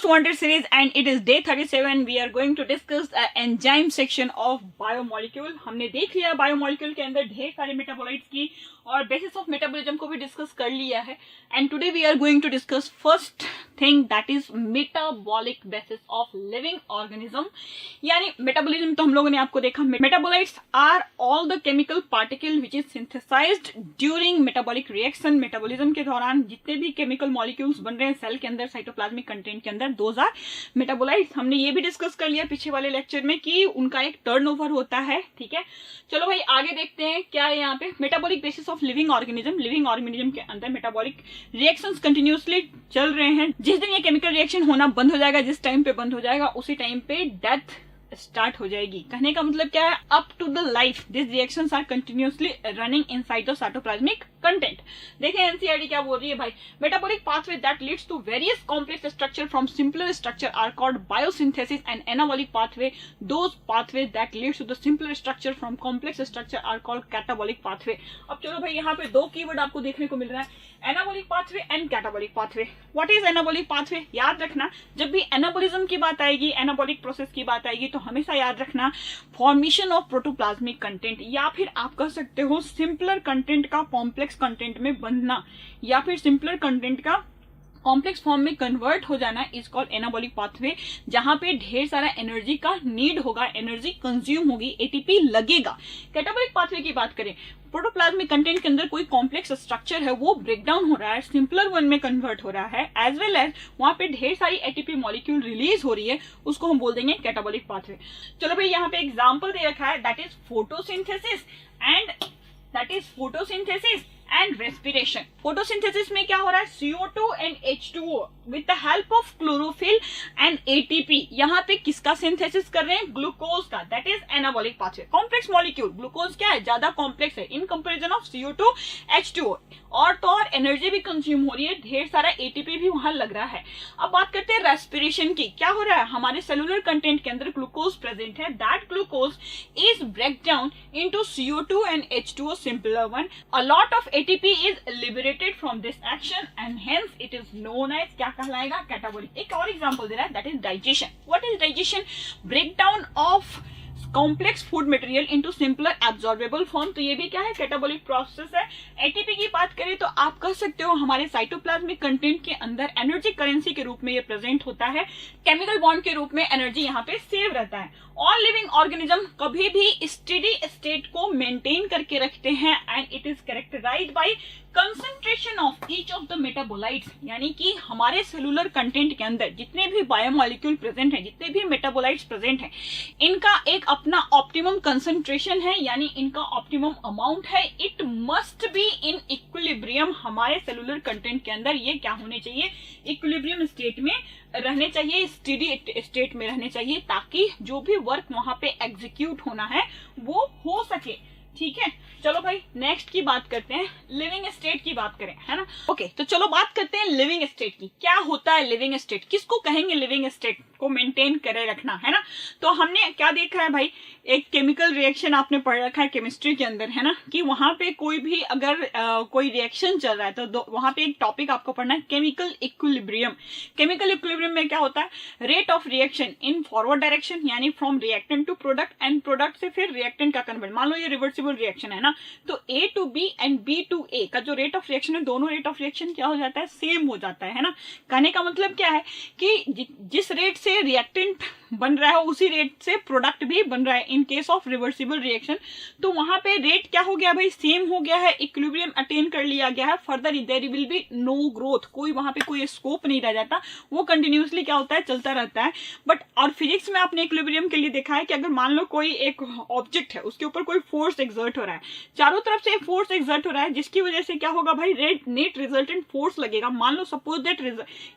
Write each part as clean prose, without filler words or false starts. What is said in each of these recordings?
most wanted series and it is day 37. We are going to discuss the enzyme section of biomolecule. हमने देख लिया biomolecule के अंदर ढेर सारे मेटाबोलाइट्स की और बेसिस ऑफ मेटाबॉलिज्म को भी डिस्कस कर लिया है. And today we are going to discuss first thing that is metabolic basis of living organism. यानी मेटाबॉलिज्म तो हम लोगों ने आपको देखा. Metabolites are all the chemical particle which is synthesized during metabolic reaction. Metabolism के दौरान जितने भी केमिकल मॉलिक्यूल्स बन रहे हैं सेल के अंदर, साइटोप्लाज्मिक कंटेंट के अंदर, दोज आर मेटाबोलाइट्स. हमने ये भी डिस्कस कर लिया पीछे वाले लेक्चर में कि उनका एक टर्नओवर होता है. ठीक है, चलो भाई आगे देखते हैं क्या है यहाँ पे. Metabolic basis of living organism. Living organism के अंदर मेटाबॉलिक रिएक्शंस कंटिन्यूअसली चल रहे हैं. जिस दिन ये केमिकल रिएक्शन होना बंद हो जाएगा, जिस टाइम पे बंद हो जाएगा, उसी टाइम पे डेथ स्टार्ट हो जाएगी. कहने का मतलब क्या है, up to the life this reactions are continuously running inside the cytoplasmic content. देखें एनसीईआरटी क्या बोल रही है भाई. Metabolic pathway that leads to various complex structure from simpler structure are called biosynthesis and anabolic pathway those pathway that leads to the simpler structure from complex structure are called catabolic pathway. अब चलो भाई यहाँ पे दो keyword आपको देखने को मिल रहा है, anabolic pathway and catabolic pathway. What is anabolic pathway? याद रखना जब भी एनाबॉलिज्म की बात आएगी, एनाबॉलिक प्रोसेस की बात आएगी, तो हमेशा याद रखना फॉर्मेशन ऑफ प्रोटोप्लाज्मिक कंटेंट, या फिर आप कह सकते हो सिंपलर कंटेंट का कॉम्प्लेक्स कंटेंट में बनना, या फिर सिंपलर कंटेंट का कॉम्प्लेक्स फॉर्म में कन्वर्ट हो जाना इज कॉल्ड एनाबॉलिक पाथवे. जहां पे ढेर सारा एनर्जी का नीड होगा, एनर्जी कंज्यूम होगी, एटीपी लगेगा. कैटाबॉलिक पाथवे की बात करें, प्रोटोप्लाज्मिक कंटेंट के अंदर कोई कॉम्प्लेक्स स्ट्रक्चर है वो ब्रेक डाउन हो रहा है, सिंपलर वन में कन्वर्ट हो रहा है, एज वेल एज वहां पे ढेर सारी एटीपी मॉलिक्यूल रिलीज हो रही है, उसको हम बोल देंगे कैटाबॉलिक पाथवे. चलो भाई यहाँ पे एग्जाम्पल दे रखा है, that is photosynthesis and respiration. Photosynthesis में क्या हो रहा है, CO2 and H2O with the help of chlorophyll and ATP. यहाँ पे किसका सिंथेसिस कर रहे हैं, ग्लूकोज का. That is anabolic pathway. Complex molecule, glucose क्या है, ज्यादा कॉम्प्लेक्स है in comparison of CO2 H2O. और तो और एनर्जी भी कंज्यूम हो रही है, ढेर सारा ATP भी वहां लग रहा है. अब बात करते हैं रेस्पिरेशन की. क्या हो रहा है, हमारे सेलुलर कंटेंट के अंदर ग्लूकोज प्रेजेंट है. That glucose is break down into CO2 and H2O simpler one. A lot of ATP is liberated from this action and hence it is known as क्या कहलाएगा, कैटाबॉलिक. एक और example दे रहा है, that is digestion. What is digestion? Breakdown of complex food material into simpler absorbable form. तो ये भी क्या है, कैटाबॉलिक प्रोसेस है. एटीपी की बात करें तो आप कह सकते हो हमारे साइटोप्लाज्मिक कंटेंट के अंदर एनर्जी करेंसी के रूप में ये प्रेजेंट होता है. केमिकल बॉन्ड के रूप में एनर्जी यहाँ पे सेव रहता है. ऑल लिविंग ऑर्गेनिज्म कभी भी स्टेडी स्टेट को मेंटेन करके रखते हैं and it is characterized by concentration of each of the metabolites. यानी कि हमारे सेलुलर कंटेंट के अंदर जितने भी बायोमोलिक्यूल प्रेजेंट हैं, जितने भी मेटाबोलाइट्स प्रेजेंट हैं, इनका एक अपना ऑप्टिमम कंसंट्रेशन है, यानी इनका ऑप्टिमम अमाउंट है. It must be in equilibrium. हमारे सेलुलर कंटेंट के अंदर ये क्या होने चाहिए, इक्विलिब्रियम स्टेट में रहने चाहिए, स्टेडी स्टेट में रहने चाहिए, ताकि जो भी वर्क वहां पे एग्जीक्यूट होना है वो हो सके. ठीक है, चलो भाई नेक्स्ट की बात करते हैं, लिविंग स्टेट की बात करें, है ना. ओके, तो चलो बात करते हैं लिविंग स्टेट की. क्या होता है लिविंग स्टेट, किसको कहेंगे लिविंग स्टेट को मेंटेन करे रखना, है ना. तो हमने क्या देखा है भाई, एक केमिकल रिएक्शन आपने पढ़ रखा है केमिस्ट्री के अंदर, है ना, कि वहां पे कोई भी अगर कोई रिएक्शन चल रहा है तो वहां पे एक टॉपिक आपको पढ़ना है, केमिकल इक्विलिब्रियम. केमिकल इक्विलिब्रियम में क्या होता है, rate of reaction in forward direction, यानी from reactant to product and product से फिर रिएक्टेंट का कन्वर्ट. मान लो ये रिवर्सिबल रिएक्शन है ना, तो A to B and B to A का जो रेट ऑफ रिएक्शन है, दोनों रेट ऑफ रिएक्शन क्या हो जाता है, सेम हो जाता है ना. कहने का मतलब क्या है कि जिस रेट से रिएक्टेंट बन रहा है उसी रेट से प्रोडक्ट भी बन रहा है in case of reversible reaction. तो वहां पे रेट क्या हो गया भाई, सेम हो गया है, इक्विलिब्रियम अटेन कर लिया गया है. Further there will be no growth, कोई वहां पे कोई स्कोप नहीं रह जाता, वो कंटिन्यूअसली क्या होता है, चलता रहता है. बट और फिजिक्स में आपने इक्विलिब्रियम के लिए देखा है कि अगर मान लो कोई एक ऑब्जेक्ट है, उसके ऊपर कोई फोर्स एक्सर्ट हो रहा है, चारों तरफ से फोर्स एक्सर्ट हो रहा है, जिसकी वजह से क्या होगा भाई, नेट रिजल्टेंट फोर्स लगेगा. मान लो सपोज दैट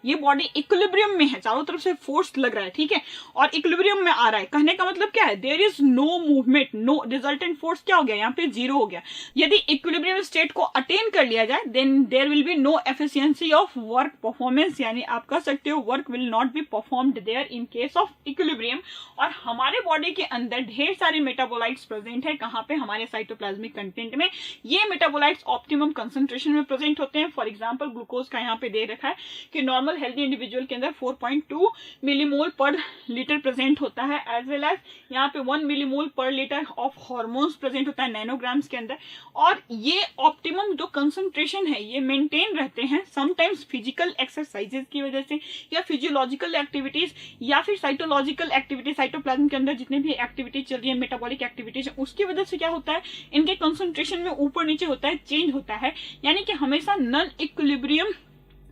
ये बॉडी इक्विलिब्रियम में है, चारों तरफ से फोर्स लग रहा है, ठीक है, और इक्विलिब्रियम में आ रहा है, कहने का मतलब क्या है, there is no movement, no resultant force क्या हो गया यहाँ पे, जीरो हो गया। यदि इक्विलिब्रियम स्टेट को अटेन कर लिया जाए then there will be no efficiency of work performance, यानी आप कह सकते हो work will not be performed there in case of equilibrium. और हमारे बॉडी के अंदर ढेर सारे मेटाबोलाइट्स प्रेजेंट है, कहाँ पे, हमारे साइटोप्लाज्मिक कंटेंट में। ये मेटाबोलाइट्स ऑप्टिमम कंसंट्रेशन में प्रेजेंट होते हैं। फॉर एग्जांपल ग्लूकोज का यहाँ पे दे रखा है कि नॉर्मल हेल्दी इंडिविजुअल के अंदर 4.2 मिलीमोल पर लीटर प्रेजेंट होता है, एज वेल एज यहाँ पे 1 मिलीमोल पर लीटर ऑफ हार्मोन्स प्रेजेंट होता है नैनोग्राम्स के अंदर। और ये ऑप्टिमम जो कंसंट्रेशन है ये मेंटेन रहते हैं समटाइम्स फिजिकल एक्सरसाइजेस की वजह से, या फिजियोलॉजिकल एक्टिविटीज, या फिर साइटोलॉजिकल एक्टिविटीज, साइटोप्लाज्म के अंदर जितने भी एक्टिविटीज चल रही है, मेटाबॉलिक एक्टिविटीज, उसकी वजह से क्या होता है, इनके कंसंट्रेशन में ऊपर नीचे होता है, चेंज होता है, यानी कि हमेशा नॉन इक्विलिब्रियम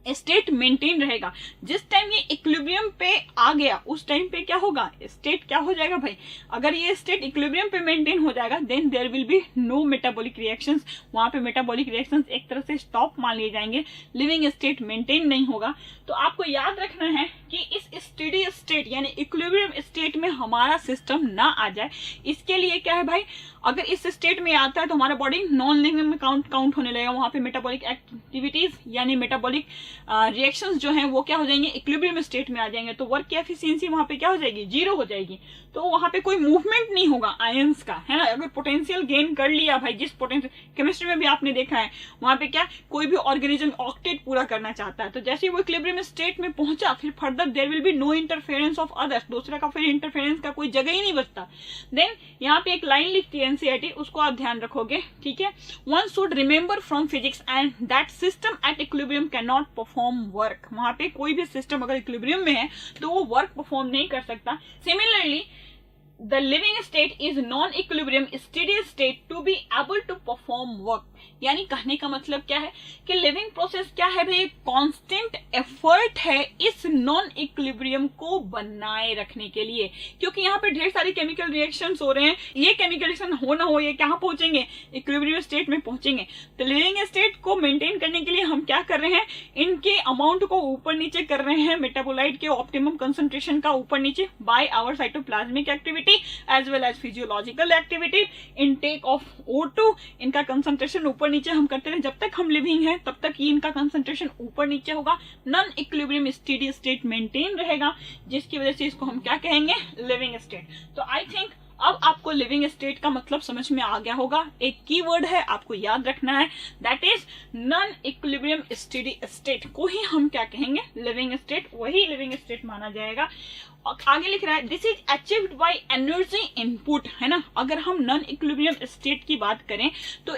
स्टेट मेंटेन रहेगा। जिस टाइम ये इक्विलिब्रियम पे आ गया उस टाइम पे क्या होगा, स्टेट क्या हो जाएगा भाई, अगर ये स्टेट इक्विलिब्रियम पे मेंटेन हो जाएगा then there will be no metabolic reactions, वहां पे मेटाबॉलिक रिएक्शंस एक तरह से स्टॉप मान लिए जाएंगे, लिविंग स्टेट मेंटेन नहीं होगा। तो आपको याद रखना है कि इस स्टेडी स्टेट यानी इक्विलिब्रियम स्टेट में हमारा सिस्टम ना आ जाए, इसके लिए क्या है भाई, अगर इस स्टेट में आता है तो हमारा बॉडी नॉन लिविंग में काउंट होने लगेगा, वहां पे मेटाबॉलिक एक्टिविटीज यानी मेटाबॉलिक रिएक्शंस जो हैं वो क्या हो जाएंगे, इक्विलिब्रियम स्टेट में आ जाएंगे, तो वर्क की एफिशिएंसी वहां पे क्या हो जाएगी, जीरो हो जाएगी। तो वहां पे कोई मूवमेंट नहीं होगा आयंस का, है ना। अगर पोटेंशियल गेन कर लिया भाई, जिस पोटेंशियल केमिस्ट्री में भी आपने देखा है, वहां पे क्या कोई भी ऑर्गेनिज्म ऑक्टेट पूरा करना चाहता है, तो जैसे ही वो इक्विलिब्रियम स्टेट में पहुंचा फिर further there will be no interference of others, दूसरा का फिर इंटरफेरेंस का कोई जगह ही नहीं बचता। देन यहाँ पे एक लाइन लिखती है एनसीईआरटी, उसको आप ध्यान रखोगे, ठीक है। One should remember from physics and that system at equilibrium can not perform work, वहां पे कोई भी सिस्टम अगर इक्विलिब्रियम में है तो वो वर्क परफॉर्म नहीं कर सकता। Similarly the living state is non-equilibrium steady state to be able to perform work, यानी कहने का मतलब क्या है कि लिविंग प्रोसेस क्या है भाई, कांस्टेंट एफर्ट है इस नॉन इक्विलिब्रियम को बनाए रखने के लिए, क्योंकि यहाँ पे ढेर सारी केमिकल रिएक्शंस हो रहे हैं, ये केमिकल रिएक्शन हो ना हो ये कहाँ पहुंचेंगे, इक्विलिब्रियम स्टेट में पहुंचेंगे। तो लिविंग स्टेट को मेंटेन करने के लिए हम क्या कर रहे हैं, इनके अमाउंट को ऊपर नीचे कर रहे हैं, मेटाबोलाइट के ऑप्टिमम कंसंट्रेशन का ऊपर नीचे by our cytoplasmic activity as well as physiological activity, intake of O2, इनका कंसंट्रेशन ऊपर नीचे हम करते रहे, जब तक हम लिविंग है तब तक ये इनका कंसंट्रेशन ऊपर नीचे होगा, non equilibrium steady state maintain रहेगा, जिसकी वजह से इसको हम क्या कहेंगे, लिविंग स्टेट। तो आई थिंक अब आपको लिविंग स्टेट का मतलब समझ में आ गया होगा। एक कीवर्ड है आपको याद रखना है, that is non equilibrium steady state को ही हम क्या कहेंगे, लिविंग स्टेट, वही लिविंग स्टेट माना जाएगा। आगे लिख रहा है this is achieved by energy input, है ना। अगर हम नॉन इक्विलिब्रियम स्टेट की बात करें तो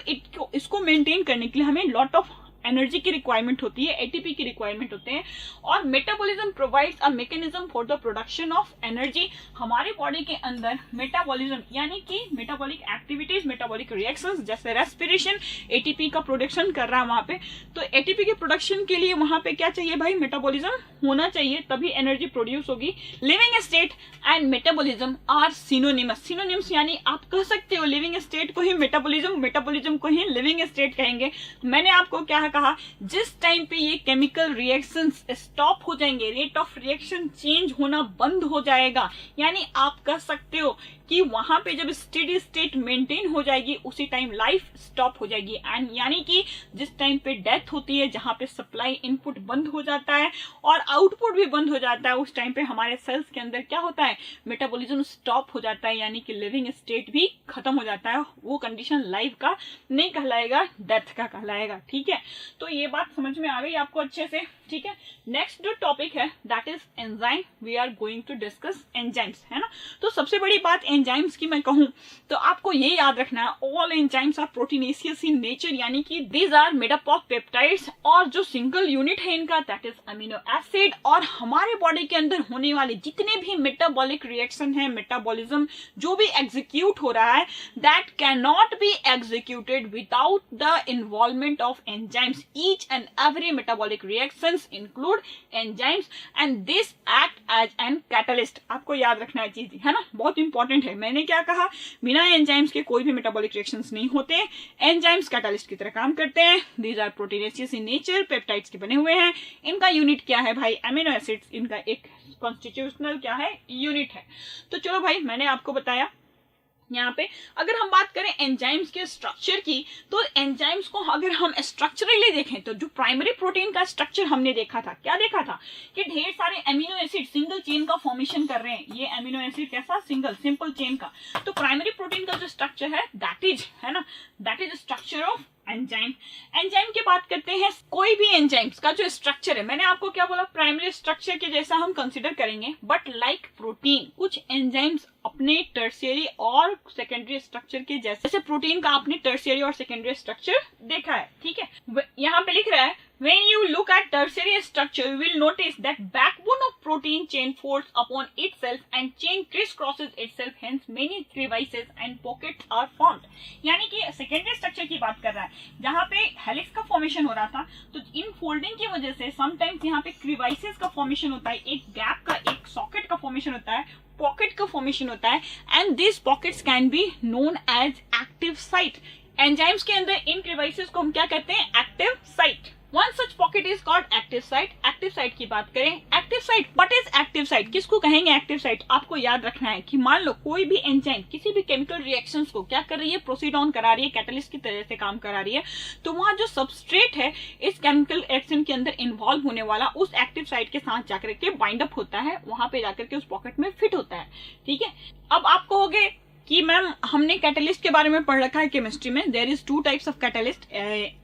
इसको मेंटेन करने के लिए हमें लॉट ऑफ एनर्जी की रिक्वायरमेंट होती है, एटीपी की रिक्वायरमेंट होते हैं, और metabolism provides a mechanism for the production of energy. हमारे बॉडी के अंदर मेटाबॉलिज्म यानी कि मेटाबॉलिक एक्टिविटीज, मेटाबॉलिक रिएक्शंस जैसे रेस्पिरेशन एटीपी का प्रोडक्शन कर रहा है वहां पे, तो एटीपी के प्रोडक्शन के लिए वहां पे क्या चाहिए भाई, मेटाबॉलिज्म होना चाहिए, तभी एनर्जी प्रोड्यूस होगी। Living state and metabolism are synonymous, synonyms यानी आप कह सकते हो लिविंग स्टेट को ही मेटाबॉलिज्म, मेटाबॉलिज्म को ही लिविंग स्टेट कहेंगे। मैंने आपको क्या कहा, जिस टाइम पे ये केमिकल रिएक्शंस स्टॉप हो जाएंगे, रेट ऑफ रिएक्शन चेंज होना बंद हो जाएगा, यानी आप कह सकते हो कि वहां पे जब स्टेडी स्टेट मेंटेन हो जाएगी उसी टाइम लाइफ स्टॉप हो जाएगी, एंड यानी कि जिस टाइम पे डेथ होती है, जहां पे सप्लाई इनपुट बंद हो जाता है और आउटपुट भी बंद हो जाता है, उस टाइम पे हमारे सेल्स के अंदर क्या होता है, मेटाबॉलिज्म स्टॉप हो जाता है, यानी कि लिविंग स्टेट भी खत्म हो जाता है। वो कंडीशन लाइफ का नहीं कहलाएगा, डेथ का कहलाएगा, ठीक है। तो ये बात समझ में आ गई आपको अच्छे से, ठीक है। नेक्स्ट जो टॉपिक है that is enzyme, we are going to discuss enzymes, है ना। तो सबसे बड़ी बात एंजाइम्स की मैं कहूं तो आपको ये याद रखना है, all enzymes are proteinaceous in nature, यानी कि these are made up of peptides, और जो सिंगल यूनिट है इनका दैट इज अमीनो एसिड। और हमारे बॉडी के अंदर होने वाले जितने भी मेटाबॉलिक रिएक्शन है, मेटाबॉलिज्म जो भी एग्जीक्यूट हो रहा है, that can not be executed without the involvement of enzymes. Each and every metabolic reaction reactions include enzymes and this act as an catalyst. आपको याद रखना है चीज, है ना, बहुत इंपॉर्टेंट है। मैंने क्या कहा, बिना एंजाइम्स के कोई भी मेटाबॉलिक रिएक्शंस नहीं होते। एंजाइम्स कैटालिस्ट की तरह काम करते हैं। These are proteinaceous in nature, peptides के बने हुए हैं। इनका यूनिट क्या है भाई, अमीनो एसिड्स इनका एक कॉन्स्टिट्यूशनल क्या है, यूनिट है। तो चलो भाई, मैंने आपको बताया। यहाँ पे अगर हम बात करें एंजाइम्स के स्ट्रक्चर की, तो एंजाइम्स को अगर हम स्ट्रक्चरली देखें तो जो प्राइमरी प्रोटीन का स्ट्रक्चर हमने देखा था, क्या देखा था कि ढेर सारे एमिनो एसिड सिंगल चेन का फॉर्मेशन कर रहे हैं। ये एमिनो एसिड कैसा, सिंगल सिंपल चेन का। तो प्राइमरी प्रोटीन का जो स्ट्रक्चर है दैट इज, है ना, that is structure of enzyme. Enzyme की बात करते हैं, कोई भी एंजाइम्स का जो स्ट्रक्चर है, मैंने आपको क्या बोला, प्राइमरी स्ट्रक्चर के जैसा हम कंसीडर करेंगे। बट लाइक प्रोटीन, कुछ एंजाइम्स अपने टर्शियरी और सेकेंडरी स्ट्रक्चर के जैसे प्रोटीन का आपने टर्शियरी और सेकेंडरी स्ट्रक्चर देखा है, ठीक है। यहाँ पे लिख रहा है when you look at tertiary structure you will notice that backbone of protein chain folds upon itself and chain crisscrosses itself, hence many crevices and pockets are formed। यानी कि सेकेंडरी स्ट्रक्चर की बात कर रहा है, जहाँ पे हेलिक्स का फॉर्मेशन हो रहा था, तो इन फोल्डिंग की वजह से समटाइम्स यहाँ पे क्रीवाइसेस का फॉर्मेशन होता है, एक गैप का, एक सॉकेट का फॉर्मेशन होता है, पॉकेट का फॉर्मेशन होता है, and this pockets can be known as active site. Enzymes के अंदर इन क्रीवाइसेस को हम क्या कहते हैं, active site. One such pocket is called active site। Active site की बात करें, active site, what is active site, किसको कहेंगे एक्टिव साइट? आपको याद रखना है कि मान लो कोई भी एंजाइम किसी भी केमिकल रिएक्शंस को क्या कर रही है, प्रोसीड ऑन करा रही है, कैटलिस्ट की तरह से काम करा रही है, तो वहां जो सबस्ट्रेट है इस केमिकल रिएक्शन के अंदर इन्वॉल्व होने वाला उस एक्टिव साइट के साथ जाकर के बाइंड अप होता है, वहां पे जाकर के उस पॉकेट में फिट होता है, ठीक है। अब आप कहोगे कि मैम हमने कैटलिस्ट के बारे में पढ़ रखा है केमिस्ट्री में, there is two types of catalyst,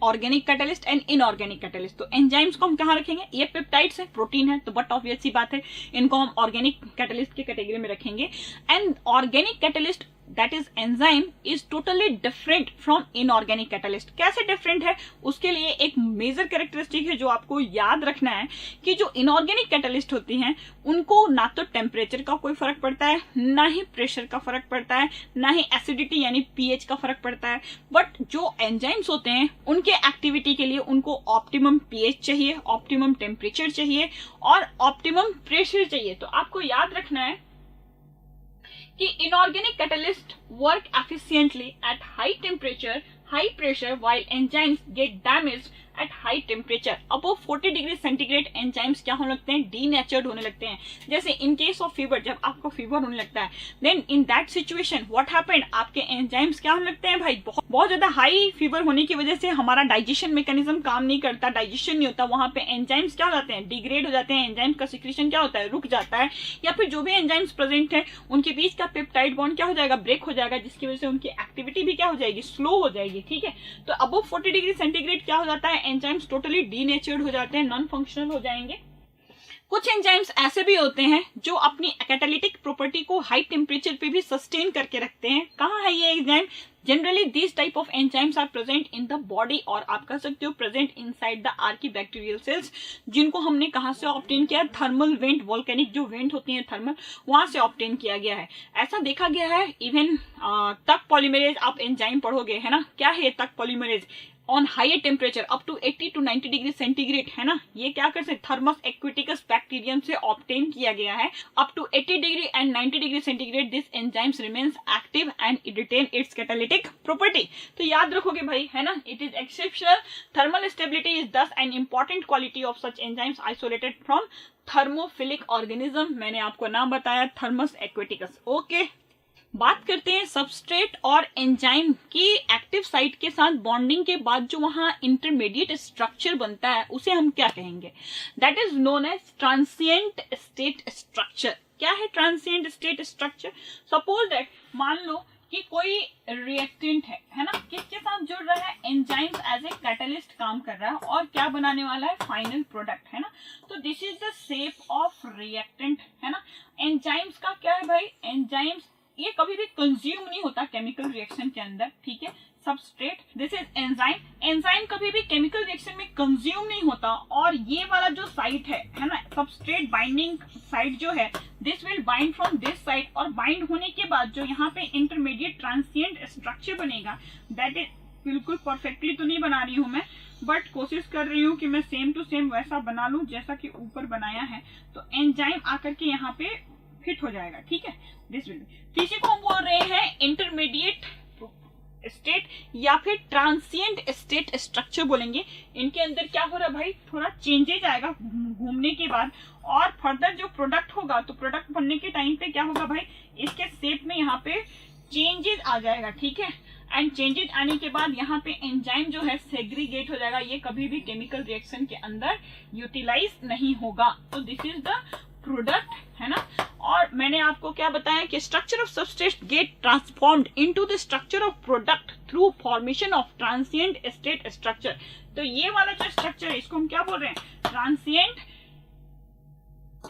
organic catalyst and inorganic catalyst. तो एंजाइम्स को हम कहाँ रखेंगे, ये पेप्टाइड्स है, प्रोटीन है, तो बट ऑब्वियस सी बात है इनको हम ऑर्गेनिक कैटलिस्ट की कैटेगरी में रखेंगे। And organic catalyst that is enzyme is totally different from inorganic catalyst। कैसे डिफरेंट है, उसके लिए एक मेजर कैरेक्टरिस्टिक है जो आपको याद रखना है कि जो इनऑर्गेनिक कैटलिस्ट होती हैं उनको ना तो टेम्परेचर का कोई फर्क पड़ता है, ना ही प्रेशर का फर्क पड़ता है, ना ही एसिडिटी यानी पीएच का फर्क पड़ता है। बट जो एंजाइम्स होते हैं उनके एक्टिविटी के लिए उनको ऑप्टिमम पीएच चाहिए, ऑप्टिमम टेम्परेचर चाहिए और ऑप्टिमम प्रेशर चाहिए। तो आपको याद रखना है कि inorganic catalysts work efficiently at high temperature, high pressure, while enzymes get damaged at high temperature। above 40 degree centigrade enzymes क्या होने लगते हैं, डीनेचर्ड होने लगते हैं। जैसे इन केस ऑफ फीवर, जब आपको फीवर होने लगता है, then in that situation what happened, आपके एंजाइम्स क्या होने लगते हैं भाई, बहुत ज्यादा हाई फीवर होने की वजह से हमारा डाइजेशन मैकेनिज्म काम नहीं करता, डाइजेशन नहीं होता, वहां पे एंजाइम्स क्या हो जाते हैं, डिग्रेड हो जाते हैं, एंजाइम का सिक्रीशन क्या होता है, रुक जाता है, या फिर जो भी एंजाइम्स प्रेजेंट है उनके बीच का पेप्टाइड बॉन्ड क्या हो जाएगा, ब्रेक हो जाएगा, जिसकी वजह से उनकी एक्टिविटी भी क्या हो जाएगी, स्लो हो जाएगी, ठीक है। तो अबव 40 डिग्री सेंटीग्रेड क्या हो जाता है, एंजाइम्स टोटली डीनेचर्ड हो जाते हैं, नॉन फंक्शनल हो जाएंगे। कुछ एंजाइम्स ऐसे भी होते हैं जो अपनी कैटालिटिक प्रॉपर्टी को हाई टेम्परेचर पे भी सस्टेन करके रखते हैं। कहाँ है ये enzyme, generally this type of enzymes are present in the body, और आप कह सकते हो present inside the archaebacterial cells, जिनको हमने कहाँ से ऑब्टेन किया, थर्मल वेंट, वोल्केनिक जो वेंट होती हैं थर्मल, वहां से ऑब्टेन किया गया है। ऐसा देखा गया है इवन तक पॉलीमरेज, आप एंजाइम पढ़ोगे है ना, क्या है तक polymerase, on higher temperature up to 80 to 90 degree centigrade, है ना, ये क्या कर सकते, थर्मस एक्विटिकस बैक्टीरियम से ऑब्टेन किया गया है। Up to 80 degree and 90 degree centigrade this enzymes remains active and it retain its catalytic property. तो याद रखोगे भाई, है ना, it is exceptional. Thermal stability is thus an important quality of such enzymes isolated from thermophilic organism. मैंने आपको नाम बताया थर्मस एक्विटिकस। ओके, बात करते हैं सबस्ट्रेट और एंजाइम की एक्टिव साइट के साथ बॉन्डिंग के बाद जो वहां इंटरमीडिएट स्ट्रक्चर बनता है उसे हम क्या कहेंगे, that is known as transient state structure. क्या है transient state structure? Suppose that, मान लो कि कोई रिएक्टेंट है ना, किसके साथ जुड़ रहा है, एंजाइम्स एज ए कैटलिस्ट काम कर रहा है और क्या बनाने वाला है, फाइनल प्रोडक्ट, है ना। तो this is the shape of reactant, है ना। एंजाइम्स का क्या है भाई, एंजाइम्स ये कभी भी कंज्यूम नहीं होता केमिकल रिएक्शन के अंदर, ठीक है। Substrate, this is enzyme, enzyme कभी भी केमिकल रिएक्शन में कंज्यूम नहीं होता, और ये वाला जो साइट है ना, सबस्ट्रेट बाइंडिंग साइट जो है, this will bind from this side, और बाइंड होने के बाद जो यहाँ पे इंटरमीडिएट ट्रांसिएंट स्ट्रक्चर बनेगा, दैट इज, बिल्कुल परफेक्टली तो नहीं बना रही हूं मैं, बट कोशिश कर रही हूँ कि मैं सेम टू सेम वैसा बना लूं जैसा कि ऊपर बनाया है, तो एंजाइम आकर के यहाँ पे फिट हो जाएगा। ठीक है, दिस विल बी। किसी को हम बोल रहे हैं इंटरमीडिएट स्टेट या फिर ट्रांसिएंट स्टेट स्ट्रक्चर बोलेंगे। इनके अंदर क्या हो रहा है भाई, थोड़ा चेंजेज आएगा घूमने के बाद, और फर्दर जो प्रोडक्ट होगा तो प्रोडक्ट बनने के टाइम पे क्या होगा भाई, इसके शेप में यहाँ पे चेंजेस आ जाएगा। ठीक है, एंड चेंजेस आने के बाद यहाँ पे एंजाइम जो है सेग्रीगेट हो जाएगा, ये कभी भी केमिकल रिएक्शन के अंदर यूटिलाइज नहीं होगा। तो दिस इज द प्रोडक्ट, है ना। और मैंने आपको क्या बताया कि structure of substrate get transformed into the structure of product through formation of transient state structure. तो ये वाला जो स्ट्रक्चर है इसको हम क्या बोल रहे हैं, ट्रांसिएंट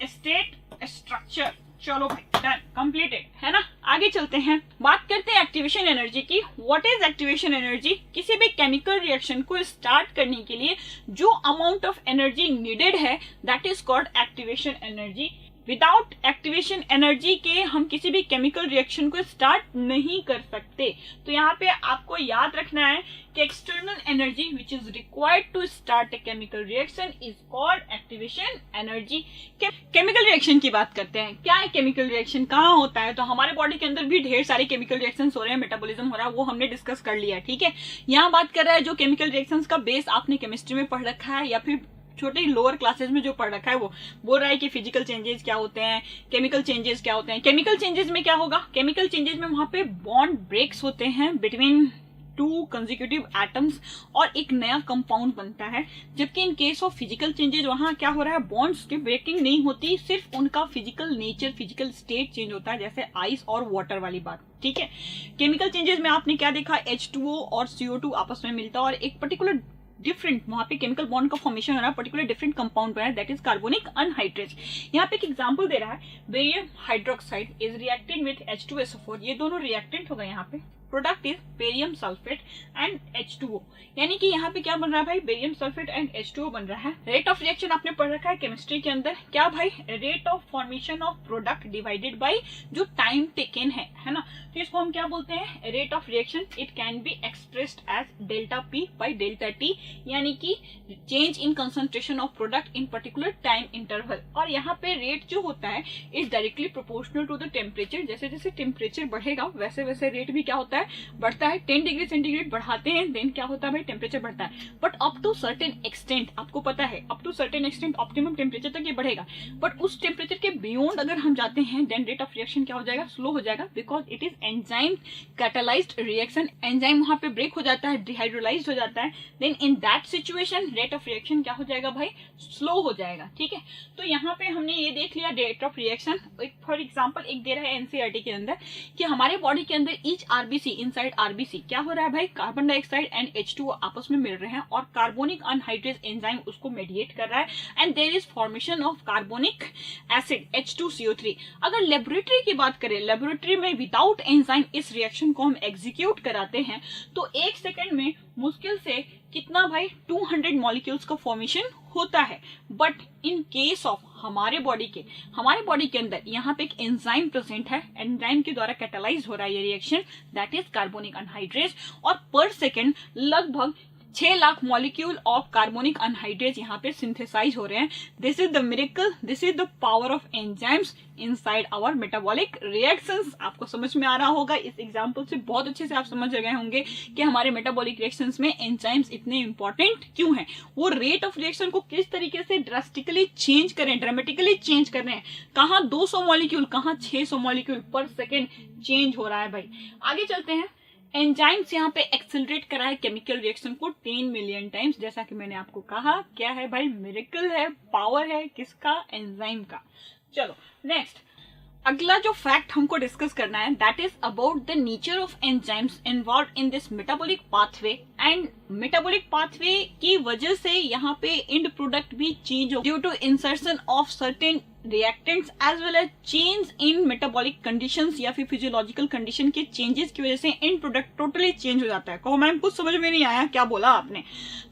स्टेट स्ट्रक्चर। चलो भाई, डन, कंप्लीटेड, है ना। आगे चलते हैं, बात करते हैं एक्टिवेशन एनर्जी की। What is activation energy? किसी भी केमिकल रिएक्शन को स्टार्ट करने के लिए जो अमाउंट ऑफ एनर्जी नीडेड है that is called activation energy. Without activation energy के हम किसी भी केमिकल रिएक्शन को स्टार्ट नहीं कर सकते। तो यहाँ पे आपको याद रखना है कि external energy which is required to start a chemical reaction is called activation energy. Chemical reaction की बात करते हैं, क्या है केमिकल रिएक्शन, कहाँ होता है? तो हमारे बॉडी के अंदर भी ढेर सारे केमिकल रिएक्शन हो रहे हैं, मेटाबॉलिज्म हो रहा है, वो हमने डिस्कस कर लिया। ठीक है, यहाँ बात कर रहा है जो केमिकल रिएक्शन का बेस आपने केमिस्ट्री में पढ़ रखा है या फिर छोटे लोअर क्लासेस में जो पढ़ रखा है, वो बोल रहा है कि फिजिकल चेंजेस क्या होते हैं, केमिकल चेंजेस क्या होते हैं। केमिकल चेंजेस में क्या होगा, केमिकल चेंजेस में वहां पे बॉन्ड ब्रेक्स होते हैं बिटवीन टू कंसेक्यूटिव एटम्स और एक नया कंपाउंड बनता है। जबकि इन केस ऑफ फिजिकल चेंजेस वहां क्या हो रहा है, बॉन्ड्स की ब्रेकिंग नहीं होती, सिर्फ उनका physical nature, physical state change होता है, जैसे आइस और वाटर वाली बात। ठीक है, केमिकल चेंजेस में आपने क्या देखा, H2O और CO2 आपस में मिलता है और एक पर्टिकुलर डिफरेंट वहां पे केमिकल बॉन्ड का फॉर्मेशन हो रहा है, पर्टिकुलर डिफरेंट कंपाउंड बना है, दैट इज कार्बोनिक अनहाइड्रेज। यहाँ पे एक एग्जांपल दे रहा है, barium hydroxide is reacting with H2SO4। ये दोनों रिएक्टेंट हो गए, यहाँ पे product is barium sulphate and H2O। यानी कि यहाँ पे क्या बन रहा है भाई, बेरियम सल्फेट एंड H2O बन रहा है। रेट ऑफ रिएक्शन आपने पढ़ रखा है केमिस्ट्री के अंदर, क्या भाई, rate of formation of product divided by जो टाइम टेकन है ना। तो इसको हम क्या बोलते हैं, rate of reaction. It can be expressed as delta P by delta T, यानी कि change in concentration of product in particular time interval. और यहाँ पे रेट जो होता है is directly proportional to the temperature. जैसे जैसे टेम्परेचर बढ़ेगा वैसे वैसे रेट भी क्या होता है, बढ़ता है। 10 डिग्री सेंटीग्रेड बढ़ाते हैं देन क्या होता है भाई, टेम्परेचर बढ़ता है। But up to certain extent, आपको पता है up to certain extent optimum temperature तक ये बढ़ेगा, बट उस टेम्परेचर के बियॉन्ड अगर हम जाते हैं देन रेट ऑफ रिएक्शन क्या हो जाएगा, स्लो हो जाएगा, because it is enzyme catalysed reaction. Enzyme वहां पे ब्रेक हो जाता है, डिहाइड्रोलाइज्ड हो जाता है, then in that situation rate of reaction क्या हो जाएगा भाई, स्लो हो जाएगा। ठीक है, तो यहाँ पे हमने ये देख लिया rate of reaction. For example एक दे रहा है एनसीईआरटी के अंदर कि हमारे बॉडी के अंदर ईच आरबीसी, इनसाइड आरबीसी क्या हो रहा है भाई, कार्बन डाइऑक्साइड एंड H2O आपस में मिल रहे हैं और कार्बोनिक अनहाइड्रेज एंजाइम उसको मेडिएट कर रहा है and there is formation of carbonic acid H2CO3। अगर लेबोरेटरी की बात करें, लेबोरेटरी में विदाउट एंजाइम इस रिएक्शन को हम एग्जीक्यूट कराते हैं तो 1 सेकेंड में मुश्किल से कितना भाई, 200 मॉलिक्यूल्स का फॉर्मेशन होता है। बट इन केस ऑफ हमारे बॉडी के अंदर यहाँ पे एक एंजाइम प्रेजेंट है, एंजाइम के द्वारा कैटालाइज हो रहा है ये reaction, that is carbonic anhydrase, और पर सेकेंड लगभग 6 lakh molecule of carbonic anhydrase यहाँ पे सिंथेसाइज हो रहे हैं। This is the miracle, this is the power of enzymes inside our metabolic reactions. आपको समझ में आ रहा होगा, इस एग्जांपल से बहुत अच्छे से आप समझ गए होंगे कि हमारे मेटाबॉलिक रिएक्शंस में एंजाइम्स इतने इंपॉर्टेंट क्यों हैं। वो रेट ऑफ रिएक्शन को किस तरीके से ड्रास्टिकली चेंज करें, ड्रामेटिकली चेंज कर रहे हैं, कहाँ 200 मॉलिक्यूल कहाँ 600 मॉलिक्यूल पर सेकेंड चेंज हो रहा है भाई। आगे चलते हैं, एंजाइम्स यहाँ पे एक्सेलरेट करा है केमिकल रिएक्शन को 10 मिलियन टाइम्स, जैसा कि मैंने आपको कहा। क्या है भाई, मिरेकल है, पावर है किसका, एंजाइम का। चलो नेक्स्ट, अगला जो फैक्ट हमको डिस्कस करना है that is about the nature of enzymes involve in this metabolic pathway. And metabolic pathway की वजह से यहाँ पे एंड प्रोडक्ट भी चेंज हो due to insertion of certain reactants as well as change in metabolic conditions या फिर physiological condition के चेंजेस की वजह से एंड प्रोडक्ट टोटली चेंज हो जाता है। कहो मैम कुछ समझ में नहीं आया, क्या बोला आपने?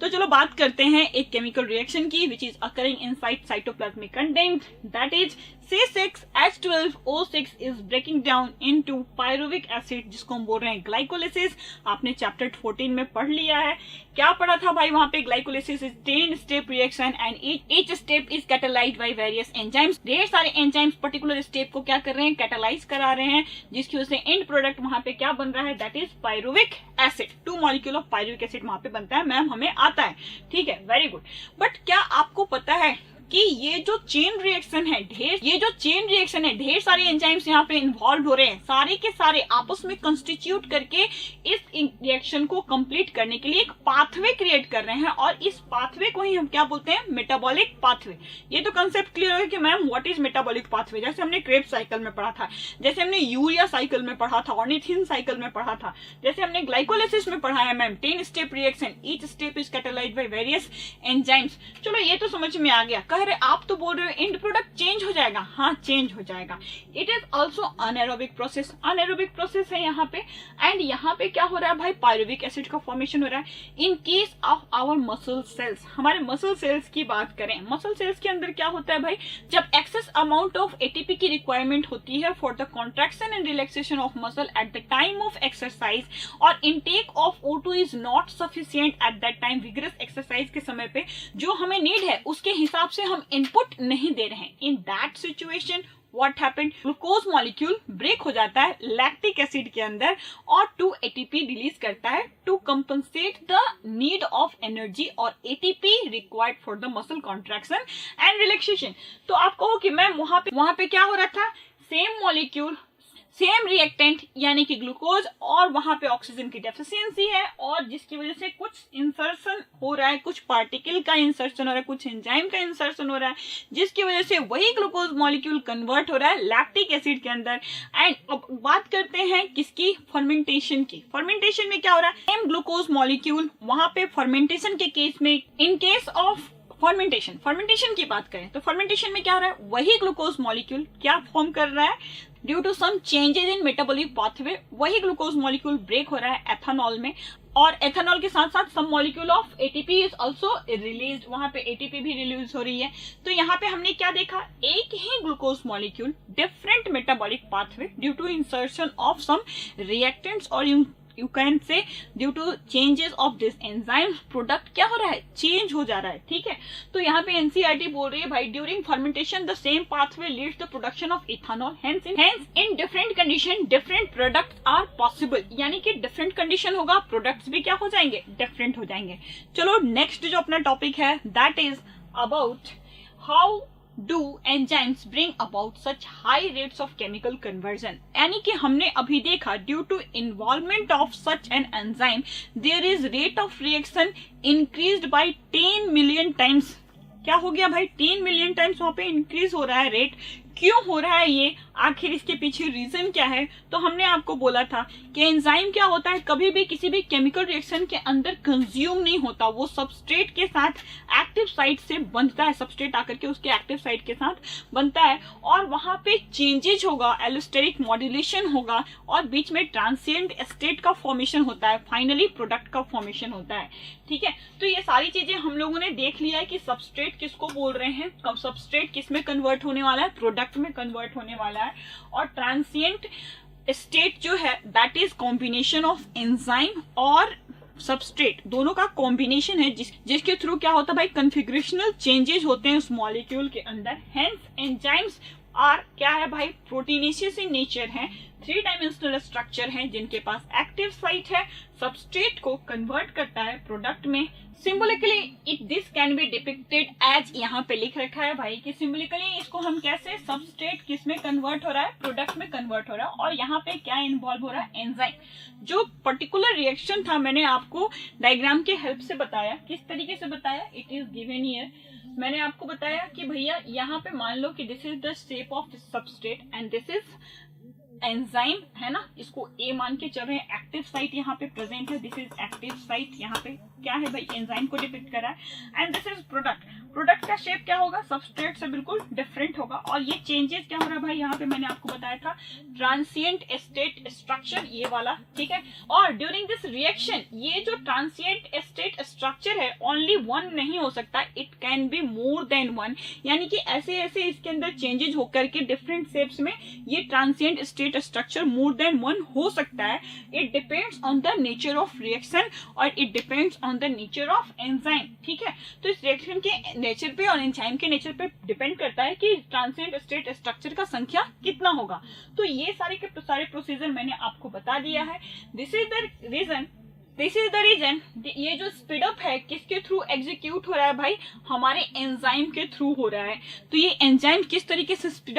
तो चलो बात करते हैं एक केमिकल रिएक्शन की which is occurring inside cytoplasmic content, that is C6H12O6 is breaking down into pyruvic acid, जिसको हम बोल रहे हैं ग्लाइकोलिसिस। आपने चैप्टर 14 में पढ़ लिया है। क्या पढ़ा था भाई वहां पे? Glycolysis is 10 step reaction and each step is catalysed by various enzymes. ढेर सारे एंजाइम्स पर्टिकुलर स्टेप को क्या कर रहे हैं? कैटालाइज करा रहे हैं, जिसकी वजह से एंड प्रोडक्ट वहां पे क्या बन रहा है? That is pyruvic acid. 2 molecule of pyruvic acid वहां पे बनता है। मैम हमें आता है, ठीक है, वेरी गुड। बट क्या आपको पता है कि ये जो चेन रिएक्शन है, ढेर सारे एंजाइम्स यहाँ पे इन्वॉल्व हो रहे हैं, सारे के सारे आपस में कंस्टिट्यूट करके इस रिएक्शन को कंप्लीट करने के लिए एक पाथवे क्रिएट कर रहे हैं, और इस पाथवे को ही हम क्या बोलते हैं? Metabolic pathway. ये तो कंसेप्ट क्लियर हो कि ma'am what is metabolic pathway. जैसे हमने क्रेब्स साइकिल में पढ़ा था, जैसे हमने यूरिया साइकिल में पढ़ा था, ऑर्निथिन साइकिल में पढ़ा था, जैसे हमने ग्लाइकोलिसिस में पढ़ा है ma'am 10 step reaction, each step is catalysed by various enzymes. चलो ये तो समझ में आ गया। अरे आप तो बोल रहे हो एंड प्रोडक्ट चेंज हो जाएगा। हाँ, चेंज हो जाएगा। It is also anaerobic process, anaerobic process है यहाँ पे। एंड यहाँ पे क्या हो रहा है भाई? पायरुविक एसिड का फॉर्मेशन हो रहा है। In case of our muscle cells, हमारे मसल सेल्स की बात करें, मसल सेल्स के अंदर क्या होता है भाई? जब एक्सेस अमाउंट ऑफ एटीपी की रिक्वायरमेंट होती है for the contraction and relaxation of muscle at the time of exercise, और intake of O2 is not sufficient at that time, vigorous exercise के समय पे जो हमें नीड है उसके हिसाब से हम इनपुट नहीं दे रहे हैं। In that situation what happened? Glucose molecule break हो जाता है लैक्टिक एसिड के अंदर और 2 ATP रिलीज करता है to compensate the need of energy और ATP required for the muscle contraction and relaxation. तो आप कहो कि मैम वहां पे क्या हो रहा था? सेम मॉलिक्यूल, सेम रिएक्टेंट यानी कि ग्लूकोज, और वहां पे ऑक्सीजन की डेफिशिएंसी है, और जिसकी वजह से कुछ इंसर्शन हो रहा है, कुछ पार्टिकल का इंसर्शन हो रहा है, कुछ एंजाइम का इंसर्शन हो रहा है, जिसकी वजह से वही ग्लूकोज मॉलिक्यूल कन्वर्ट हो रहा है लैक्टिक एसिड के अंदर। एंड अब बात करते हैं किसकी? फर्मेंटेशन की। फर्मेंटेशन में क्या हो रहा है? सेम ग्लूकोज मॉलिक्यूल वहां पे फर्मेंटेशन के केस में, इन केस ऑफ फर्मेंटेशन की बात करें तो फर्मेंटेशन में क्या हो रहा है? वही ग्लूकोज मॉलिक्यूल क्या फॉर्म कर रहा है? Due to some changes in metabolic pathway वही ग्लूकोज मॉलिक्यूल ब्रेक हो रहा है एथेनॉल में, और एथेनॉल के साथ साथ some molecule of ATP is also released, वहां पे एटीपी भी रिलीज हो रही है। तो यहाँ पे हमने क्या देखा? एक ही glucose molecule, different metabolic pathway due to insertion of some reactants, और you can say due to changes of this enzyme product क्या हो रहा है? चेंज हो जा रहा है, ठीक है। तो यहाँ पे NCERT बोल रही है भाई during fermentation the same pathway leads the production of ethanol, hence in different condition different products are possible, यानी कि डिफरेंट कंडीशन होगा, प्रोडक्ट्स भी क्या हो जाएंगे? डिफरेंट हो जाएंगे। चलो नेक्स्ट जो अपना टॉपिक है that is about how do enzymes bring about such high rates of chemical conversion। यानी कि हमने अभी देखा due to involvement of such an enzyme there is rate of reaction increased by 10 million times। क्या हो गया भाई? 10 मिलियन टाइम्स वहां पे इंक्रीज हो रहा है रेट। क्यों हो रहा है ये? आखिर इसके पीछे रीजन क्या है? तो हमने आपको बोला था कि एंजाइम क्या होता है, कभी भी किसी भी केमिकल रिएक्शन के अंदर कंज्यूम नहीं होता, वो सबस्ट्रेट के साथ एक्टिव साइट से बनता है, सबस्ट्रेट आकर के उसके एक्टिव साइट के साथ बनता है, और वहां पे चेंजेज होगा, एलोस्टेरिक मॉड्यूलेशन होगा, और बीच में ट्रांसिएंट स्टेट का फॉर्मेशन होता है, फाइनली प्रोडक्ट का फॉर्मेशन होता है, ठीक है। तो ये सारी चीजें हम लोगों ने देख लिया है कि सबस्ट्रेट किसको बोल रहे हैं, कब सबस्ट्रेट किस में कन्वर्ट होने वाला है? प्रोडक्ट में कन्वर्ट होने वाला है। और ट्रांसिएंट स्टेट जो है that is combination of enzyme और सबस्ट्रेट, दोनों का कॉम्बिनेशन है जिसके थ्रू क्या होता है भाई? कन्फिग्रेशनल चेंजेस होते हैं उस मॉलिक्यूल के अंदर। हेंस एंजाइम्स आर क्या है भाई? प्रोटीनेशियस इन नेचर है, 3 डायमेंशनल स्ट्रक्चर है जिनके पास एक्टिव साइट है, सबस्ट्रेट को कन्वर्ट करता है प्रोडक्ट में। Symbolically it this can be depicted as, यहाँ पे लिख रखा है भाई कि सिंबॉलिकली इसको हम कैसे, सबस्ट्रेट किस में कन्वर्ट हो रहा है? प्रोडक्ट में कन्वर्ट हो रहा है, और यहाँ पे क्या इन्वॉल्व हो रहा है? एंजाइम। जो पर्टिकुलर रिएक्शन था मैंने आपको डायग्राम के हेल्प से बताया। किस तरीके से बताया? It is given here. मैंने आपको बताया कि भैया यहाँ पे मान लो कि this is the shape of substrate and this is enzyme, है ना, इसको ए मान के चल रहे हैं। एक्टिव साइट यहाँ पे प्रेजेंट है, दिस इज एक्टिव साइट, यहाँ पे क्या है भाई? एंजाइम को डिपिक्ट कर रहा है। And this is product. Product का शेप क्या होगा? सबस्ट्रेट से बिल्कुल डिफरेंट होगा। और ये चेंजेस क्या हो रहा है भाई? यहाँ पे मैंने आपको बताया था ट्रांसिएंट स्टेट स्ट्रक्चर, ये वाला, ठीक है। और ड्यूरिंग दिस रिएक्शन ये जो ट्रांसिएंट स्टेट स्ट्रक्चर है ओनली वन नहीं हो सकता, it can be more than one, यानी कि ऐसे ऐसे इसके अंदर चेंजेस होकर के डिफरेंट शेप्स में ये transient state structure more than one हो सकता है। It depends on the nature of reaction और it depends on the nature of enzyme. ठीक है, तो इस रिएक्शन के नेचर पे और एंजाइम के नेचर पे डिपेंड करता है कि ट्रांसिएंट स्टेट स्ट्रक्चर का संख्या कितना होगा। तो ये सारे के सारे प्रोसीजर मैंने आपको बता दिया है। दिस इज द रीजन ये जो स्पीड अप है किसके थ्रू एग्जीक्यूट हो रहा है भाई, हमारे एंजाइम के थ्रू हो रहा है। तो ये एंजाइम किस तरीके से स्पीड